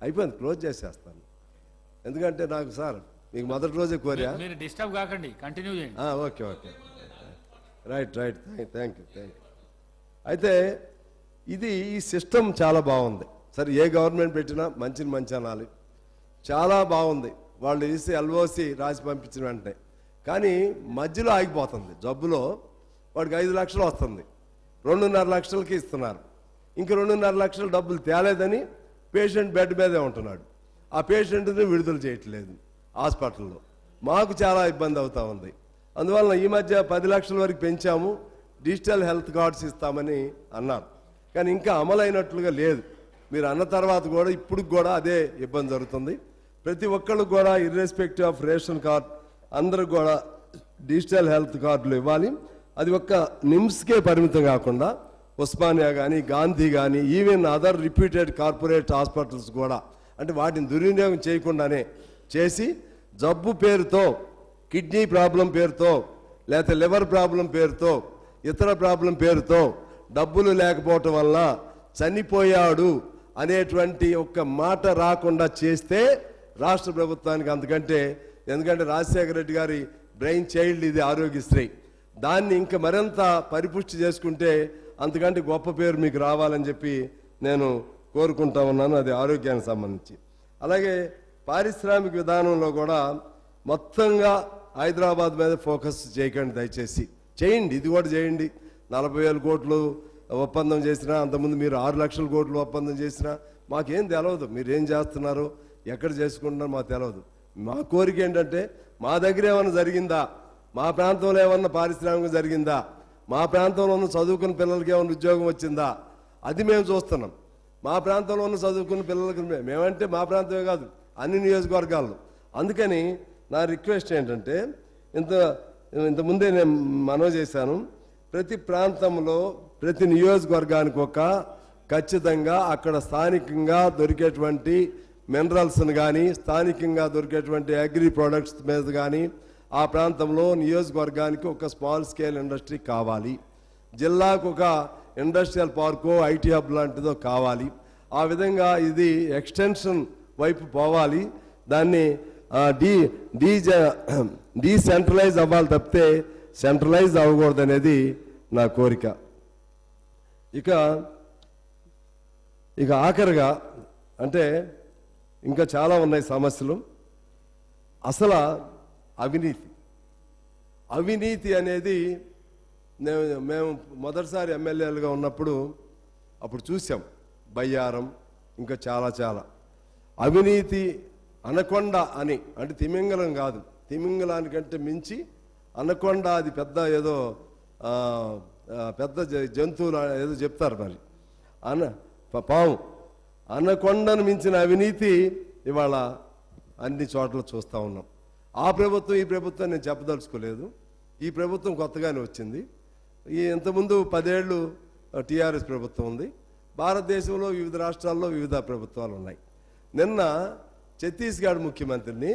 అయిపోయింది, క్లోజ్ చేసేస్తాను. ఎందుకంటే నాకు సార్ మీకు మొదటి రోజే కోరా. డిస్టర్బ్ కాకండి, కంటిన్యూ చేయండి. Okay okay, right thank you. అయితే ఈ సిస్టమ్ చాలా బాగుంది. సరే, ఏ గవర్నమెంట్ పెట్టినా మంచి అనాలి. చాలా బాగుంది. వాళ్ళు వేసి ఎల్ఓసి రాసి పంపించిన వెంటనే, కానీ మధ్యలో ఆగిపోతుంది. జబ్బులో వాడికి 5 లక్షలు వస్తుంది, 2.5 లక్షలకి ఇస్తున్నారు. ఇంక 2.5 లక్షల డబ్బులు తేలేదని పేషెంట్ బెడ్ మీదే ఉంటున్నాడు. ఆ పేషెంట్ని విడుదల చేయట్లేదు హాస్పిటల్లో. మాకు చాలా ఇబ్బంది అవుతా ఉంది. అందువల్ల ఈ మధ్య 10 లక్షల వరకు పెంచాము, డిజిటల్ హెల్త్ కార్డ్స్ ఇస్తామని అన్నారు, కానీ ఇంకా అమలైనట్లుగా లేదు. మీరు అన్న తర్వాత కూడా ఇప్పుడు కూడా అదే ఇబ్బంది జరుగుతుంది. ప్రతి ఒక్కళ్ళకు కూడా ఇర్రెస్పెక్టివ్ ఆఫ్ రేషన్ కార్డ్ అందరికి కూడా డిజిటల్ హెల్త్ కార్డులు ఇవ్వాలి. అది ఒక్క నిమ్స్కే పరిమితం కాకుండా ఉస్మానియా కానీ, గాంధీ కానీ, even other reputed corporate hospitals కూడా, అంటే వాటిని దుర్వినియోగం చేయకుండానే చేసి జబ్బు పేరుతో, కిడ్నీ ప్రాబ్లం పేరుతో, లేకపోతే లివర్ ప్రాబ్లం పేరుతో, ఇతర ప్రాబ్లం పేరుతో డబ్బులు లేకపోవటం వల్ల చనిపోయాడు అనేటువంటి ఒక్క మాట రాకుండా చేస్తే రాష్ట్ర ప్రభుత్వానికి అంతకంటే, ఎందుకంటే రాజశేఖర రెడ్డి గారి బ్రెయిన్ చైల్డ్ ఇది ఆరోగ్యశ్రీ, దాన్ని ఇంకా మరింత పరిపుష్టి చేసుకుంటే అంతకంటే గొప్ప పేరు మీకు రావాలని చెప్పి నేను కోరుకుంటా ఉన్నాను. అది ఆరోగ్యానికి సంబంధించి. అలాగే పారిశ్రామిక విధానంలో కూడా మొత్తంగా హైదరాబాద్ మీద ఫోకస్ చేయకండి దయచేసి. చేయండి, ఇది కూడా చేయండి. 40,000 కోట్లు ఒప్పందం చేసినా, అంతకుముందు మీరు 6 లక్షల కోట్లు ఒప్పందం చేసినా మాకేం తెలియదు. మీరు ఏం చేస్తున్నారో ఎక్కడ చేసుకుంటున్నారో మాకు తెలియదు. మా కోరిక ఏంటంటే మా దగ్గర ఏమన్నా జరిగిందా, మా ప్రాంతంలో ఏమన్నా పారిశ్రామికం జరిగిందా, మా ప్రాంతంలో ఉన్న చదువుకున్న పిల్లలకి ఏమైనా ఉద్యోగం వచ్చిందా, అది మేము చూస్తున్నాం. మా ప్రాంతంలో ఉన్న చదువుకున్న పిల్లలకి మేమంటే మా ప్రాంతమే కాదు, అన్ని నియోజకవర్గాల్లో. అందుకని నా రిక్వెస్ట్ ఏంటంటే, ఇంతకుముందే నేను మనవి చేశాను, ప్రతి ప్రాంతంలో ప్రతి నియోజకవర్గానికి ఒక ఖచ్చితంగా అక్కడ స్థానికంగా దొరికేటువంటి మినరల్స్ని కానీ, స్థానికంగా దొరికేటువంటి అగ్రి ప్రొడక్ట్స్ మీద కానీ ఆ ప్రాంతంలో నియోజకవర్గానికి ఒక స్మాల్ స్కేల్ ఇండస్ట్రీ కావాలి. జిల్లాకు ఒక ఇండస్ట్రియల్ పార్కో ఐటీ హబ్ లాంటిదో కావాలి. ఆ విధంగా ఇది ఎక్స్టెన్షన్ వైపు పోవాలి. దాన్ని డీసెంట్రలైజ్ అవ్వాలి తప్పితే సెంట్రలైజ్ అవ్వకూడదు అనేది నా కోరిక. ఇక ఆఖరిగా అంటే ఇంకా చాలా ఉన్నాయి సమస్యలు. అసలు అవినీతి అనేది మేము మొదటిసారి ఎమ్మెల్యేలుగా ఉన్నప్పుడు అప్పుడు చూసాం. బయ్యారం, ఇంకా చాలా అవినీతి అనకొండ అని, అంటే తిమింగలం కాదు, తిమింగలానికంటే మించి అనకొండ, అది పెద్ద ఏదో పెద్ద జంతువులు ఏదో చెప్తారు మరి, పాము. అనకొండను మించిన అవినీతి ఇవాళ అన్ని చోట్ల చూస్తూ ఉన్నాం. ఆ ప్రభుత్వం ఈ ప్రభుత్వం నేను చెప్పదలుచుకోలేదు. ఈ ప్రభుత్వం కొత్తగానే వచ్చింది. ఇంతకుముందు 10 ఏళ్ళు టీఆర్ఎస్ ప్రభుత్వం ఉంది. భారతదేశంలో వివిధ రాష్ట్రాల్లో వివిధ ప్రభుత్వాలు ఉన్నాయి. నిన్న ఛత్తీస్గఢ్ ముఖ్యమంత్రిని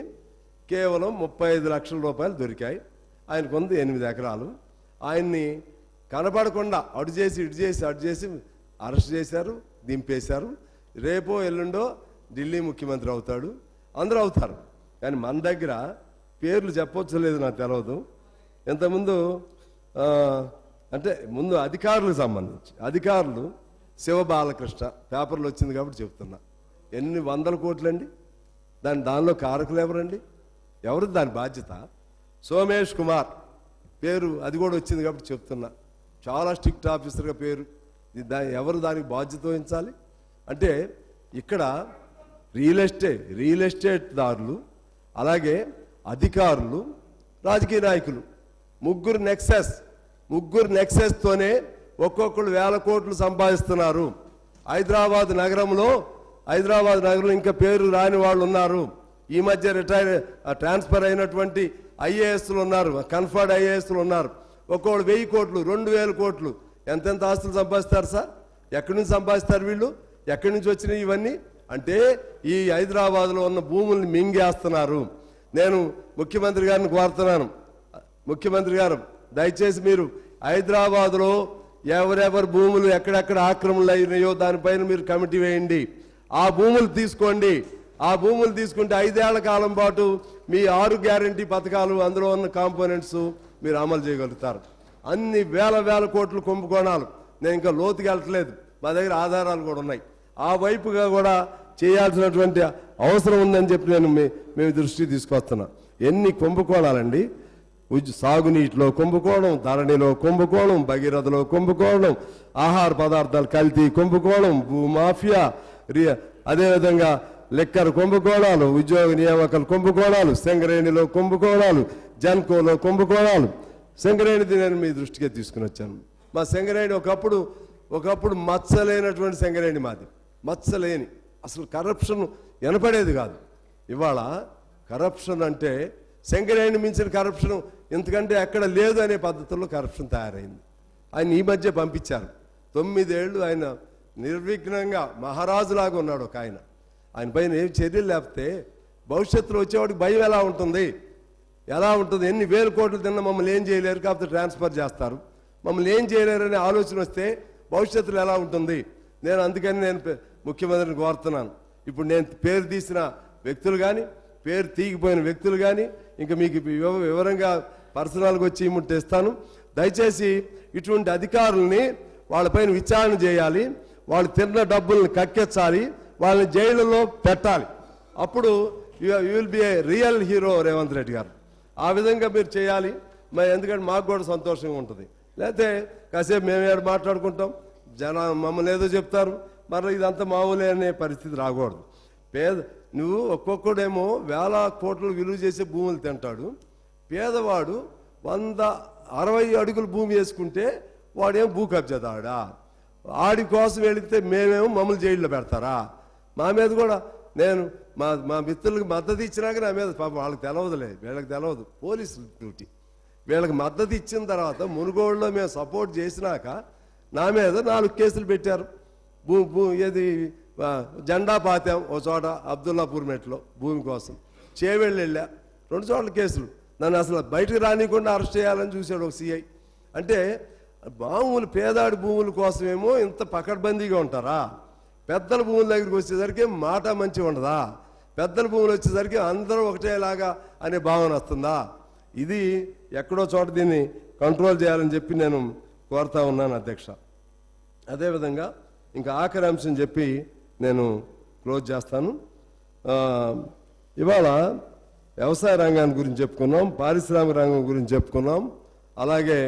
కేవలం 35 లక్షల రూపాయలు దొరికాయి. ఆయనకు ఉంది 8 ఎకరాలు. ఆయన్ని కనపడకుండా అటు చేసి అరెస్ట్ చేశారు, దింపేశారు. రేపో ఎల్లుండో ఢిల్లీ ముఖ్యమంత్రి అవుతాడు, అందరూ అవుతారు. కానీ మన దగ్గర పేర్లు చెప్పొచ్చు లేదు, నాకు తెలియదు. ఇంతకుముందు అంటే ముందు అధికారులకు సంబంధించి అధికారులు శివబాలకృష్ణ పేపర్లు వచ్చింది కాబట్టి చెప్తున్నా, ఎన్ని 100 కోట్లండి. దానిలో కారకులు ఎవరండి? ఎవరు దాని బాధ్యత? సోమేష్ కుమార్ పేరు అది కూడా వచ్చింది కాబట్టి చెప్తున్నా, చాలా స్ట్రిక్ట్ ఆఫీసర్గా పేరు. ఎవరు దానికి బాధ్యత వహించాలి? అంటే ఇక్కడ రియల్ ఎస్టేట్ దారులు, అలాగే అధికారులు, రాజకీయ నాయకులు, ముగ్గురు నెక్సెస్తోనే ఒక్కొక్కరు 1000 కోట్లు సంపాదిస్తున్నారు. హైదరాబాద్ నగరంలో ఇంకా పేరు రాని వాళ్ళు ఉన్నారు. ఈ మధ్య ట్రాన్స్ఫర్ అయినటువంటి ఐఏఎస్లు ఉన్నారు, కన్ఫర్డ్ ఐఏఎస్లు ఉన్నారు. ఒక్కొక్కడు 1000 కోట్లు, 2000 కోట్లు, ఎంతెంత ఆస్తులు సంపాదిస్తారు సార్? ఎక్కడి నుంచి సంపాదిస్తారు వీళ్ళు? ఎక్కడి నుంచి వచ్చినాయి ఇవన్నీ? అంటే ఈ హైదరాబాద్లో ఉన్న భూముల్ని మింగేస్తున్నారు. నేను ముఖ్యమంత్రి గారిని కోరుతున్నాను, ముఖ్యమంత్రి గారు దయచేసి మీరు హైదరాబాద్లో ఎవరెవరు భూములు ఎక్కడెక్కడ ఆక్రమణలు అయినాయో దానిపైన మీరు కమిటీ వేయండి. ఆ భూములు తీసుకోండి. ఆ భూములు తీసుకుంటే 5 ఏళ్ల కాలం పాటు మీ 6 గ్యారంటీ పథకాలు, అందులో ఉన్న కాంపోనెంట్స్ మీరు అమలు చేయగలుగుతారు. అన్ని వేల కోట్లు కుంభకోణాలు. నేను ఇంకా లోతుకి వెళ్ళట్లేదు, మా దగ్గర ఆధారాలు కూడా ఉన్నాయి. ఆ వైపుగా కూడా చేయాల్సినటువంటి అవసరం ఉందని చెప్పి మేము దృష్టి తీసుకొస్తున్నా. ఎన్ని కుంభకోణాలండి! సాగునీటిలో కుంభకోణం, ధరణిలో కుంభకోణం, భగీరథలో కుంభకోణం, ఆహార పదార్థాలు కల్తీ కుంభకోణం, భూమాఫియా, అదేవిధంగా లెక్కర్ కుంభకోణాలు, ఉద్యోగ నియామకాల కుంభకోణాలు, సింగరేణిలో కుంభకోణాలు, జన్కోలో కుంభకోణాలు. సింగరేణిది నేను మీ దృష్టికే తీసుకుని వచ్చాను. మా సింగరేణి ఒకప్పుడు మచ్చలేనటువంటి సింగరేణి మాది, మచ్చలేని, అసలు కరప్షన్ వినపడేది కాదు. ఇవాళ కరప్షన్ అంటే సింగరేణి మించిన కరప్షన్ ఎందుకంటే ఎక్కడ లేదు అనే పద్ధతుల్లో కరప్షన్ తయారైంది. ఆయన ఈ మధ్య పంపించారు. 9 ఏళ్ళు ఆయన నిర్విఘ్నంగా మహారాజులాగా ఉన్నాడు ఒక ఆయన. ఆయన పైన ఏం చర్యలు లేకపోతే భవిష్యత్తులో వచ్చేవాడికి భయం ఎలా ఉంటుంది? ఎన్ని 1000 కోట్లు తిన్నా మమ్మల్ని ఏం చేయలేరు, కాకపోతే ట్రాన్స్ఫర్ చేస్తారు. మమ్మల్ని ఏం చేయలేరు అనే ఆలోచన వస్తే భవిష్యత్తులో ఎలా ఉంటుంది? అందుకని నేను ముఖ్యమంత్రిని కోరుతున్నాను. ఇప్పుడు నేను పేరు తీసిన వ్యక్తులు కానీ, పేరు తీగిపోయిన వ్యక్తులు కానీ, ఇంకా మీకు వివరంగా పర్సనల్గా వచ్చి ఇస్తాను. దయచేసి ఇటువంటి అధికారుల్ని వాళ్ళపైన విచారణ చేయాలి. వాళ్ళు తిన్న డబ్బుల్ని కక్కెచ్చాలి, వాళ్ళని జైలులో పెట్టాలి. అప్పుడు you will be A real hero Revanth Reddy గారు. ఆ విధంగా మీరు చేయాలి. మరి ఎందుకంటే మాకు కూడా సంతోషంగా ఉంటుంది. లేకపోతే కాసేపు మేము ఏడు మాట్లాడుకుంటాం, జనం మమ్మల్ని ఏదో చెప్తారు, మరి ఇదంతా మామూలే అనే పరిస్థితి రాకూడదు. నువ్వు ఒక్కొక్కడేమో వేల కోట్లు విలువ చేసే భూములు తింటాడు. పేదవాడు 160 అడుగులు భూమి వేసుకుంటే వాడేమో భూ కబ్జాదాడా? ఆడి కోసం వెళితే మేమేమో మమ్మల్ని జైల్లో పెడతారా? మా మీద కూడా నేను మా మిత్రులకు మద్దతు ఇచ్చినాక నా మీద పాపం వాళ్ళకి తెలవదులే, వీళ్ళకి తెలవదు, పోలీసులు డ్యూటీ. వీళ్ళకి మద్దతు ఇచ్చిన తర్వాత మునుగోడులో మేము సపోర్ట్ చేసినాక నా మీద 4 కేసులు పెట్టారు. ఏది జెండా పాతాం ఓ చోట అబ్దుల్లాపూర్ మెట్లో భూమి కోసం, చేవెళ్ళు వెళ్ళా 2 చోట్ల కేసులు. నన్ను అసలు బయటకు రానికుండా అరెస్ట్ చేయాలని చూశాడు ఒక సిఐ. అంటే భూములు, పేదాడి భూముల కోసమేమో ఇంత పకడ్బందీగా ఉంటారా? పెద్దల భూముల దగ్గరికి వచ్చేసరికి మాట మంచి ఉండదా? పెద్దల భూములు వచ్చేసరికి అందరూ ఒకటేలాగా అనే భావన వస్తుందా? ఇది ఎక్కడో చోట దీన్ని కంట్రోల్ చేయాలని చెప్పి నేను కోరుతా ఉన్నాను అధ్యక్ష. అదేవిధంగా ఇంకా ఆఖరి అంశం చెప్పి నేను క్లోజ్ చేస్తాను. ఇవాళ వ్యవసాయ రంగాన్ని గురించి చెప్పుకున్నాం, పారిశ్రామిక రంగం గురించి చెప్పుకున్నాం, అలాగే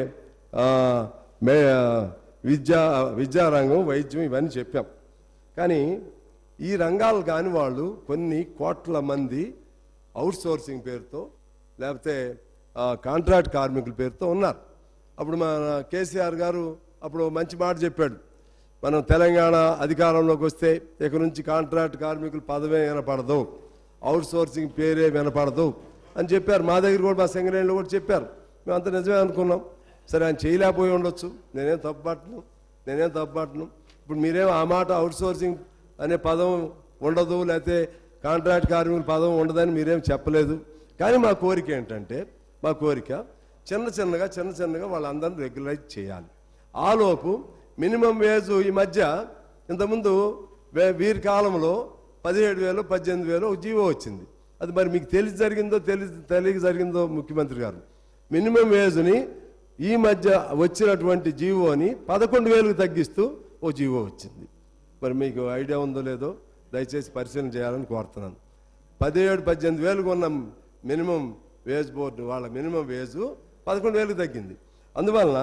విద్యారంగం, వైద్యం ఇవన్నీ చెప్పాం. కానీ ఈ రంగాలు కాని వాళ్ళు కొన్ని కోట్ల మంది అవుట్ సోర్సింగ్ పేరుతో లేకపోతే కాంట్రాక్ట్ కార్మికుల పేరుతో ఉన్నారు. అప్పుడు మన కేసీఆర్ గారు అప్పుడు మంచి మాట చెప్పాడు, మనం తెలంగాణ అధికారంలోకి వస్తే ఇక నుంచి కాంట్రాక్ట్ కార్మికులు పదవే వినపడదు, అవుట్ సోర్సింగ్ పేరే వినపడదు అని చెప్పారు. మా దగ్గర కూడా, మా సింగరేణిలో కూడా చెప్పారు. మేమంతా నిజమే అనుకున్నాం. సరే, ఆయన చేయలేకపోయి ఉండొచ్చు, నేనేం తప్పుపట్టను. ఇప్పుడు మీరేం ఆ మాట అవుట్ సోర్సింగ్ అనే పదం ఉండదు, లేకపోతే కాంట్రాక్ట్ కార్మికుల పదం ఉండదని మీరేం చెప్పలేదు. కానీ మా కోరిక ఏంటంటే, మా కోరిక చిన్న చిన్నగా వాళ్ళందరినీ రెగ్యులైజ్ చేయాలి. ఆలోపు మినిమం వేజ్ ఈ మధ్య ఇంతకుముందు వీరి కాలంలో 17,000 18,000 ఒక జీవో వచ్చింది. అది మరి మీకు తెలియక జరిగిందో ముఖ్యమంత్రి గారు మినిమం వేజ్ని ఈ మధ్య వచ్చినటువంటి జీవోని 11,000కు తగ్గిస్తూ ఓ జీవో వచ్చింది. మరి మీకు ఐడియా ఉందో లేదో దయచేసి పరిశీలన చేయాలని కోరుతున్నాను. 17,000-18,000కు ఉన్న మినిమం వేజ్ బోర్డు వాళ్ళ మినిమం వేజ్ 11,000కు తగ్గింది. అందువలన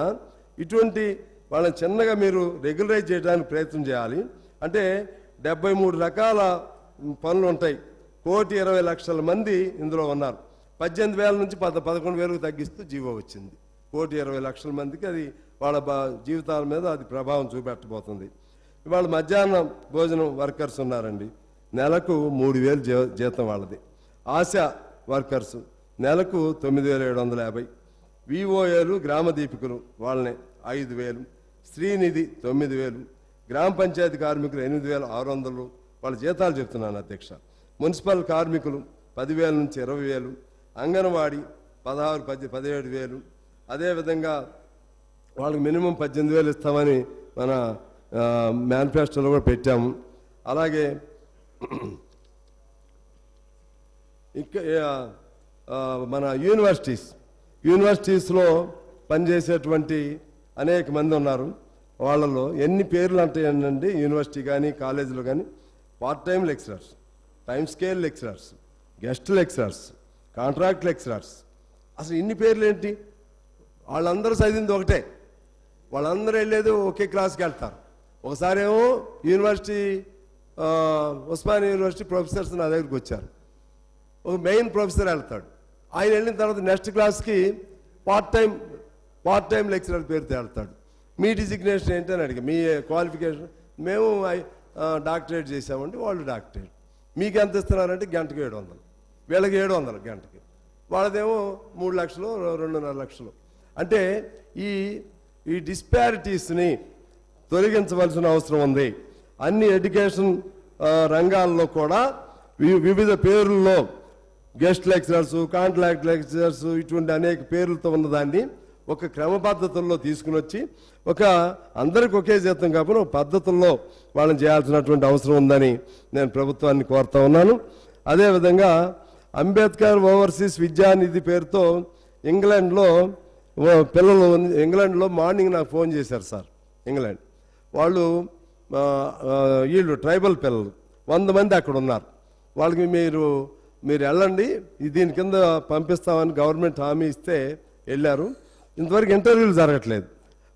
ఇటువంటి వాళ్ళని చిన్నగా మీరు రెగ్యులరైజ్ చేయడానికి ప్రయత్నం చేయాలి. అంటే 73 రకాల పనులు ఉంటాయి. 1,20,00,000 మంది ఇందులో ఉన్నారు. 18,000 నుంచి 11,000కు తగ్గిస్తూ జీవో వచ్చింది. 1,20,00,000 మందికి అది వాళ్ళ జీవితాల మీద అది ప్రభావం చూపెట్టబోతుంది. ఇవాళ మధ్యాహ్నం భోజనం వర్కర్స్ ఉన్నారండి, నెలకు 3,000 జీతం వాళ్ళది. ఆశా వర్కర్స్ నెలకు 9,750. విఓఏలు గ్రామ దీపికలు వాళ్ళని 5,000. శ్రీనిధి 9,000. గ్రామ పంచాయతీ కార్మికులు 8,600 వాళ్ళ జీతాలు చెప్తున్నాను అధ్యక్ష. మున్సిపల్ కార్మికులు 10,000 నుంచి 20,000. అంగన్వాడీ 17,000. అదేవిధంగా వాళ్ళకి మినిమం 18,000 ఇస్తామని మన మేనిఫెస్టోలో కూడా పెట్టాము. అలాగే ఇంకా మన యూనివర్సిటీస్లో పనిచేసేటువంటి అనేక మంది ఉన్నారు. వాళ్ళలో ఎన్ని పేర్లు అంటాయండి యూనివర్సిటీ కానీ కాలేజీలో కానీ? Part time lecturers, time scale lecturers, guest lecturers, contract lecturers. అసలు ఇన్ని పేర్లు ఏంటి? వాళ్ళందరూ చదివింది ఒకటే, వాళ్ళందరూ వెళ్ళేది ఒకే క్లాస్కి వెళ్తారు. ఒకసారి ఏమో యూనివర్సిటీ ఉస్మానియా యూనివర్సిటీ ప్రొఫెసర్స్ నా దగ్గరికి వచ్చారు. ఒక మెయిన్ ప్రొఫెసర్ వెళ్తాడు, ఆయన వెళ్ళిన తర్వాత నెక్స్ట్ క్లాస్కి పార్ట్ టైం లెక్చరర్ పేరుతో వెళ్తాడు. మీ డిజిగ్నేషన్ ఏంటి అని అడిగా, మీ క్వాలిఫికేషన్? మేము డాక్టరేట్ చేసామండి. వాళ్ళు డాక్టరేట్. మీకు ఎంత ఇస్తున్నారంటే గంటకు 700, వీళ్ళకి 700 గంటకి. వాళ్ళదేమో 3 లక్షలు 2.5 లక్షలు. అంటే ఈ డిస్పారిటీస్ని తొలగించవలసిన అవసరం ఉంది. అన్ని ఎడ్యుకేషన్ రంగాల్లో కూడా వివిధ పేర్లలో గెస్ట్ లెక్చరర్స్, కాంట్రాక్ట్ లెక్చరర్స్ ఇటువంటి అనేక పేర్లతో ఉన్నదాన్ని ఒక క్రమ పద్ధతుల్లో తీసుకుని వచ్చి అందరికి ఒకే జీతం కాకుండా ఒక పద్ధతుల్లో వాళ్ళని చేయాల్సినటువంటి అవసరం ఉందని నేను ప్రభుత్వాన్ని కోరుతా ఉన్నాను. అదేవిధంగా అంబేద్కర్ ఓవర్సీస్ విద్యానిధి పేరుతో ఇంగ్లాండ్లో పిల్లలు, ఇంగ్లాండ్లో మార్నింగ్ నాకు ఫోన్ చేశారు సార్. ఇంగ్లాండ్ వాళ్ళు వీళ్ళు ట్రైబల్ పిల్లలు 100 మంది అక్కడ ఉన్నారు. వాళ్ళకి మీరు వెళ్ళండి, దీని కింద పంపిస్తామని గవర్నమెంట్ హామీ ఇస్తే వెళ్ళారు. ఇంతవరకు ఇంటర్వ్యూలు జరగట్లేదు.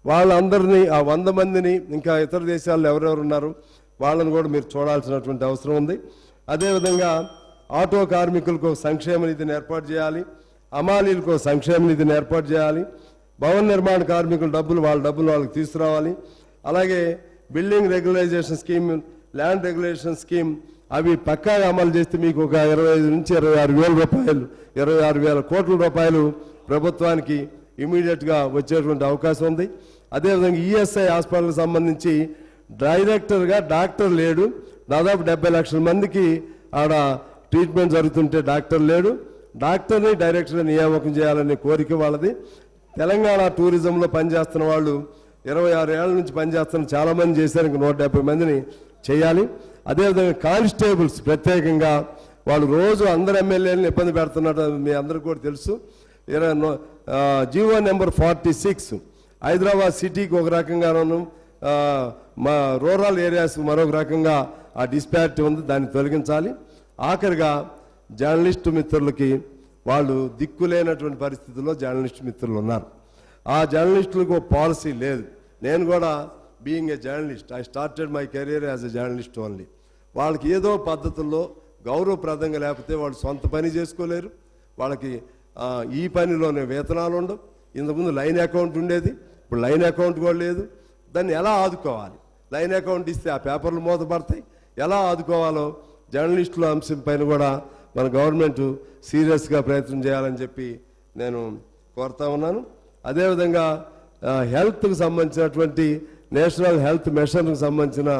వాళ్ళందరినీ ఆ 100 మందిని ఇంకా ఇతర దేశాల్లో ఎవరెవరు ఉన్నారు వాళ్ళని కూడా మీరు చూడాల్సినటువంటి అవసరం ఉంది. అదేవిధంగా ఆటో కార్మికులకు సంక్షేమ నిధిని ఏర్పాటు చేయాలి, అమాలీలకు సంక్షేమ నిధిని ఏర్పాటు చేయాలి, భవన నిర్మాణ కార్మికుల డబ్బులు వాళ్ళకి తీసుకురావాలి. అలాగే building regularisation scheme, land regulation scheme అవి పక్కాగా అమలు చేస్తే మీకు ఒక 25 నుంచి 26 వేల రూపాయలు 26 వేల కోట్ల రూపాయలు ప్రభుత్వానికి ఇమీడియట్గా వచ్చేటువంటి అవకాశం ఉంది. అదేవిధంగా ఈఎస్ఐ హాస్పిటల్కి సంబంధించి డైరెక్టర్గా డాక్టర్ లేడు, దాదాపు 70 లక్షల మందికి ఆడ ట్రీట్మెంట్ జరుగుతుంటే డాక్టర్ లేడు. డాక్టర్ని డైరెక్టర్గా నియామకం చేయాలనే కోరిక వాళ్ళది. తెలంగాణ టూరిజంలో పనిచేస్తున్న వాళ్ళు 26 ఏళ్ల నుంచి పనిచేస్తున్న చాలామంది చేశారు, ఇంకా 170 మందిని చేయాలి. అదేవిధంగా కానిస్టేబుల్స్ ప్రత్యేకంగా వాళ్ళు రోజు అందరు ఎమ్మెల్యేలను ఇబ్బంది పెడుతున్నట్టు మీ అందరికీ కూడా తెలుసు. జీవో నెంబర్ 46 హైదరాబాద్ సిటీకి ఒక రకంగాను మా రూరల్ ఏరియాస్కి మరొక రకంగా ఆ డిస్పారిటీ ఉంది, దాన్ని తొలగించాలి. ఆఖరిగా జర్నలిస్టు మిత్రులకి వాళ్ళు దిక్కులేనటువంటి పరిస్థితుల్లో జర్నలిస్టు మిత్రులు ఉన్నారు. ఆ జర్నలిస్టులకు పాలసీ లేదు. నేను కూడా being a journalist, I started my career as a journalist only. వాళ్ళకి ఏదో పద్ధతుల్లో గౌరవప్రదంగా లేకపోతే వాళ్ళు సొంత పని చేసుకోలేరు. వాళ్ళకి ఈ పనిలోనే వేతనాలు ఉండవు. ఇంతకుముందు లైన్ అకౌంట్ ఉండేది, ఇప్పుడు లైన్ అకౌంట్ కూడా లేదు. దాన్ని ఎలా ఆదుకోవాలి? లైన్ అకౌంట్ ఇస్తే ఆ పేపర్లు మూతపడతాయి. ఎలా ఆదుకోవాలో జర్నలిస్టుల అంశం పైన కూడా మన గవర్నమెంట్ సీరియస్గా ప్రయత్నం చేయాలని చెప్పి నేను కోరుతా ఉన్నాను. అదేవిధంగా హెల్త్కి సంబంధించినటువంటి నేషనల్ హెల్త్ మిషన్కి సంబంధించిన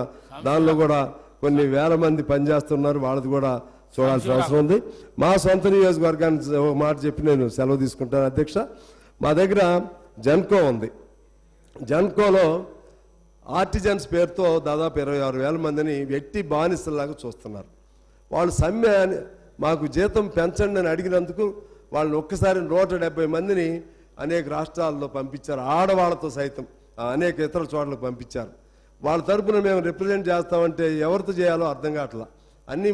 దానిలో కూడా కొన్ని వేల మంది పనిచేస్తున్నారు, వాళ్ళది కూడా చూడాల్సిన అవసరం ఉంది. మా సొంత నియోజకవర్గానికి ఒక మాట చెప్పి నేను సెలవు తీసుకుంటాను అధ్యక్ష. మా దగ్గర జెన్కో ఉంది. జెన్కోలో ఆర్టిజన్స్ పేరుతో దాదాపు 26,000 మందిని వ్యక్తి బానిసలాగా చూస్తున్నారు. వాళ్ళు సమ్మె మాకు జీతం పెంచండి అని అడిగినందుకు వాళ్ళని ఒక్కసారి 170 మందిని అనేక రాష్ట్రాల్లో పంపించారు, ఆడవాళ్లతో సైతం అనేక ఇతర చోట్లకు పంపించారు. వాళ్ళ తరపున మేము రిప్రజెంట్ చేస్తామంటే ఎవరితో చేయాలో అర్థం కావట్లా. అన్ని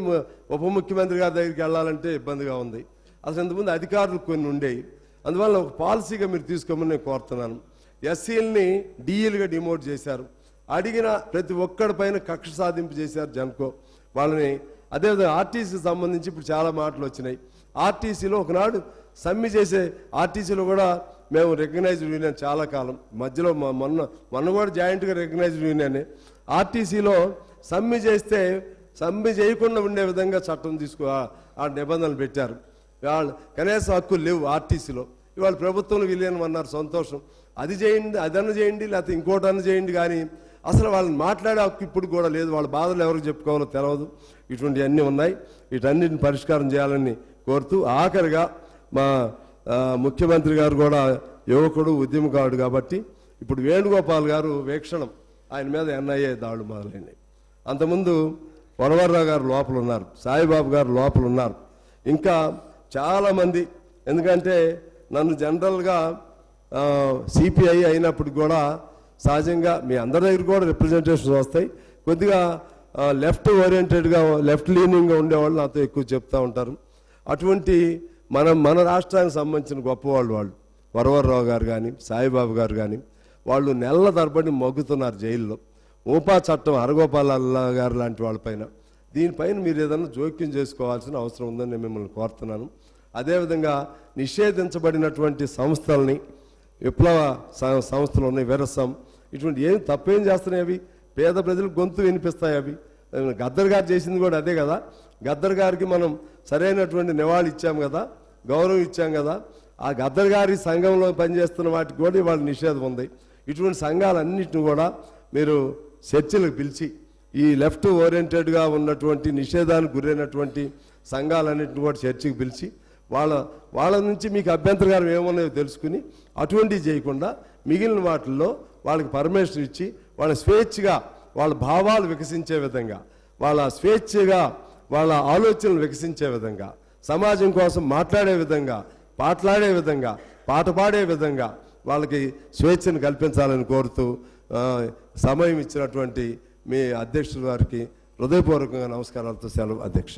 ఉప ముఖ్యమంత్రి గారి దగ్గరికి వెళ్ళాలంటే ఇబ్బందిగా ఉంది. అసలు ఇంతకుముందు అధికారులు కొన్ని ఉండేవి. అందువల్ల ఒక పాలసీగా మీరు తీసుకోమని నేను కోరుతున్నాను. ఎస్సీలని డిఈలుగా డిమోట్ చేశారు. అడిగిన ప్రతి ఒక్కడి పైన కక్ష సాధింపు చేశారు జెన్కో వాళ్ళని. అదేవిధంగా ఆర్టీసీకి సంబంధించి ఇప్పుడు చాలా మాటలు వచ్చినాయి. ఆర్టీసీలో ఒకనాడు సమ్మె చేసే ఆర్టీసీలో కూడా మేము రికగ్నైజ్డ్ యూనియన్ చాలా కాలం, మధ్యలో మొన్న కూడా జాయింట్గా రికగ్నైజ్డ్ యూనియన్. ఆర్టీసీలో సమ్మె చేస్తే సమ్మె చేయకుండా ఉండే విధంగా చట్టం ఆ నిబంధనలు పెట్టారు. వాళ్ళు కనీస హక్కులు లేవు ఆర్టీసీలో. ఇవాళ ప్రభుత్వంలో విలీనం అన్నారు, సంతోషం. అది చేయండి, అదన్నా చేయండి, లేకపోతే ఇంకోటన్నా చేయండి, కానీ అసలు వాళ్ళని మాట్లాడే హక్కు ఇప్పుడు కూడా లేదు. వాళ్ళ బాధలు ఎవరికి చెప్పుకోవాలో తెలియదు. ఇటువంటివన్నీ ఉన్నాయి. వీటన్నిటిని పరిష్కారం చేయాలని కోరుతూ ఆఖరిగా మా ముఖ్యమంత్రి గారు కూడా యువకుడు, ఉద్యమకారుడు కాబట్టి ఇప్పుడు వేణుగోపాల్ గారు వీక్షణం, ఆయన మీద ఎన్ఐఏ దాడులు మొదలైనవి. అంతకుముందు వరవర్రావు గారు లోపల ఉన్నారు, సాయిబాబు గారు లోపల ఉన్నారు, ఇంకా చాలామంది. ఎందుకంటే నన్ను జనరల్గా సిపిఐ అయినప్పుడు కూడా సహజంగా మీ అందరి దగ్గర కూడా రిప్రజెంటేషన్స్ వస్తాయి. కొద్దిగా లెఫ్ట్ ఓరియంటెడ్గా, లెఫ్ట్ లీనింగ్గా ఉండేవాళ్ళు నాతో ఎక్కువ చెప్తూ ఉంటారు. అటువంటి మన రాష్ట్రానికి సంబంధించిన గొప్పవాళ్ళు వాళ్ళు, వరవర్రావు గారు కానీ సాయిబాబు గారు కానీ, వాళ్ళు నెలల తరబడి మొగ్గుతున్నారు జైల్లో. ఊపా చట్టం హరగోపాల గారు లాంటి వాళ్ళపైన, దీనిపైన మీరు ఏదైనా జోక్యం చేసుకోవాల్సిన అవసరం ఉందని నేను మిమ్మల్ని కోరుతున్నాను. అదేవిధంగా నిషేధించబడినటువంటి సంస్థల్ని, విప్లవ సంస్థలు ఉన్నాయి, విరసం, ఇటువంటి ఏం తప్పేం చేస్తున్నాయి? అవి పేద ప్రజలకు గొంతు వినిపిస్తాయి. అవి గద్దర్ గారు చేసింది కూడా అదే కదా. గద్దర్ గారికి మనం సరైనటువంటి నివాళి ఇచ్చాం కదా, గౌరవం ఇచ్చాం కదా. ఆ గద్దర్ గారి సంఘంలో పనిచేస్తున్న వాటికి కూడా ఇవాళ నిషేధం ఉంది. ఇటువంటి సంఘాలన్నింటినీ కూడా మీరు చర్చలకు పిలిచి, ఈ లెఫ్ట్ ఓరియంటెడ్గా ఉన్నటువంటి నిషేధానికి గురైనటువంటి సంఘాలన్నింటినీ కూడా చర్చకు పిలిచి వాళ్ళ నుంచి మీకు అభ్యంతరకారం ఏమున్నాయో తెలుసుకుని అటువంటివి చేయకుండా మిగిలిన వాటిల్లో వాళ్ళకి పర్మిషన్ ఇచ్చి వాళ్ళ స్వేచ్ఛగా వాళ్ళ భావాలు వికసించే విధంగా, వాళ్ళ స్వేచ్ఛగా వాళ్ళ ఆలోచనలు వికసించే విధంగా, సమాజం కోసం మాట్లాడే విధంగా, పాటలాడే విధంగా, పాట పాడే విధంగా వాళ్ళకి స్వేచ్ఛను కల్పించాలని కోరుతూ సమయం ఇచ్చినటువంటి మీ అధ్యక్షుల వారికి హృదయపూర్వకంగా నమస్కారాలతో సెలవు అధ్యక్ష.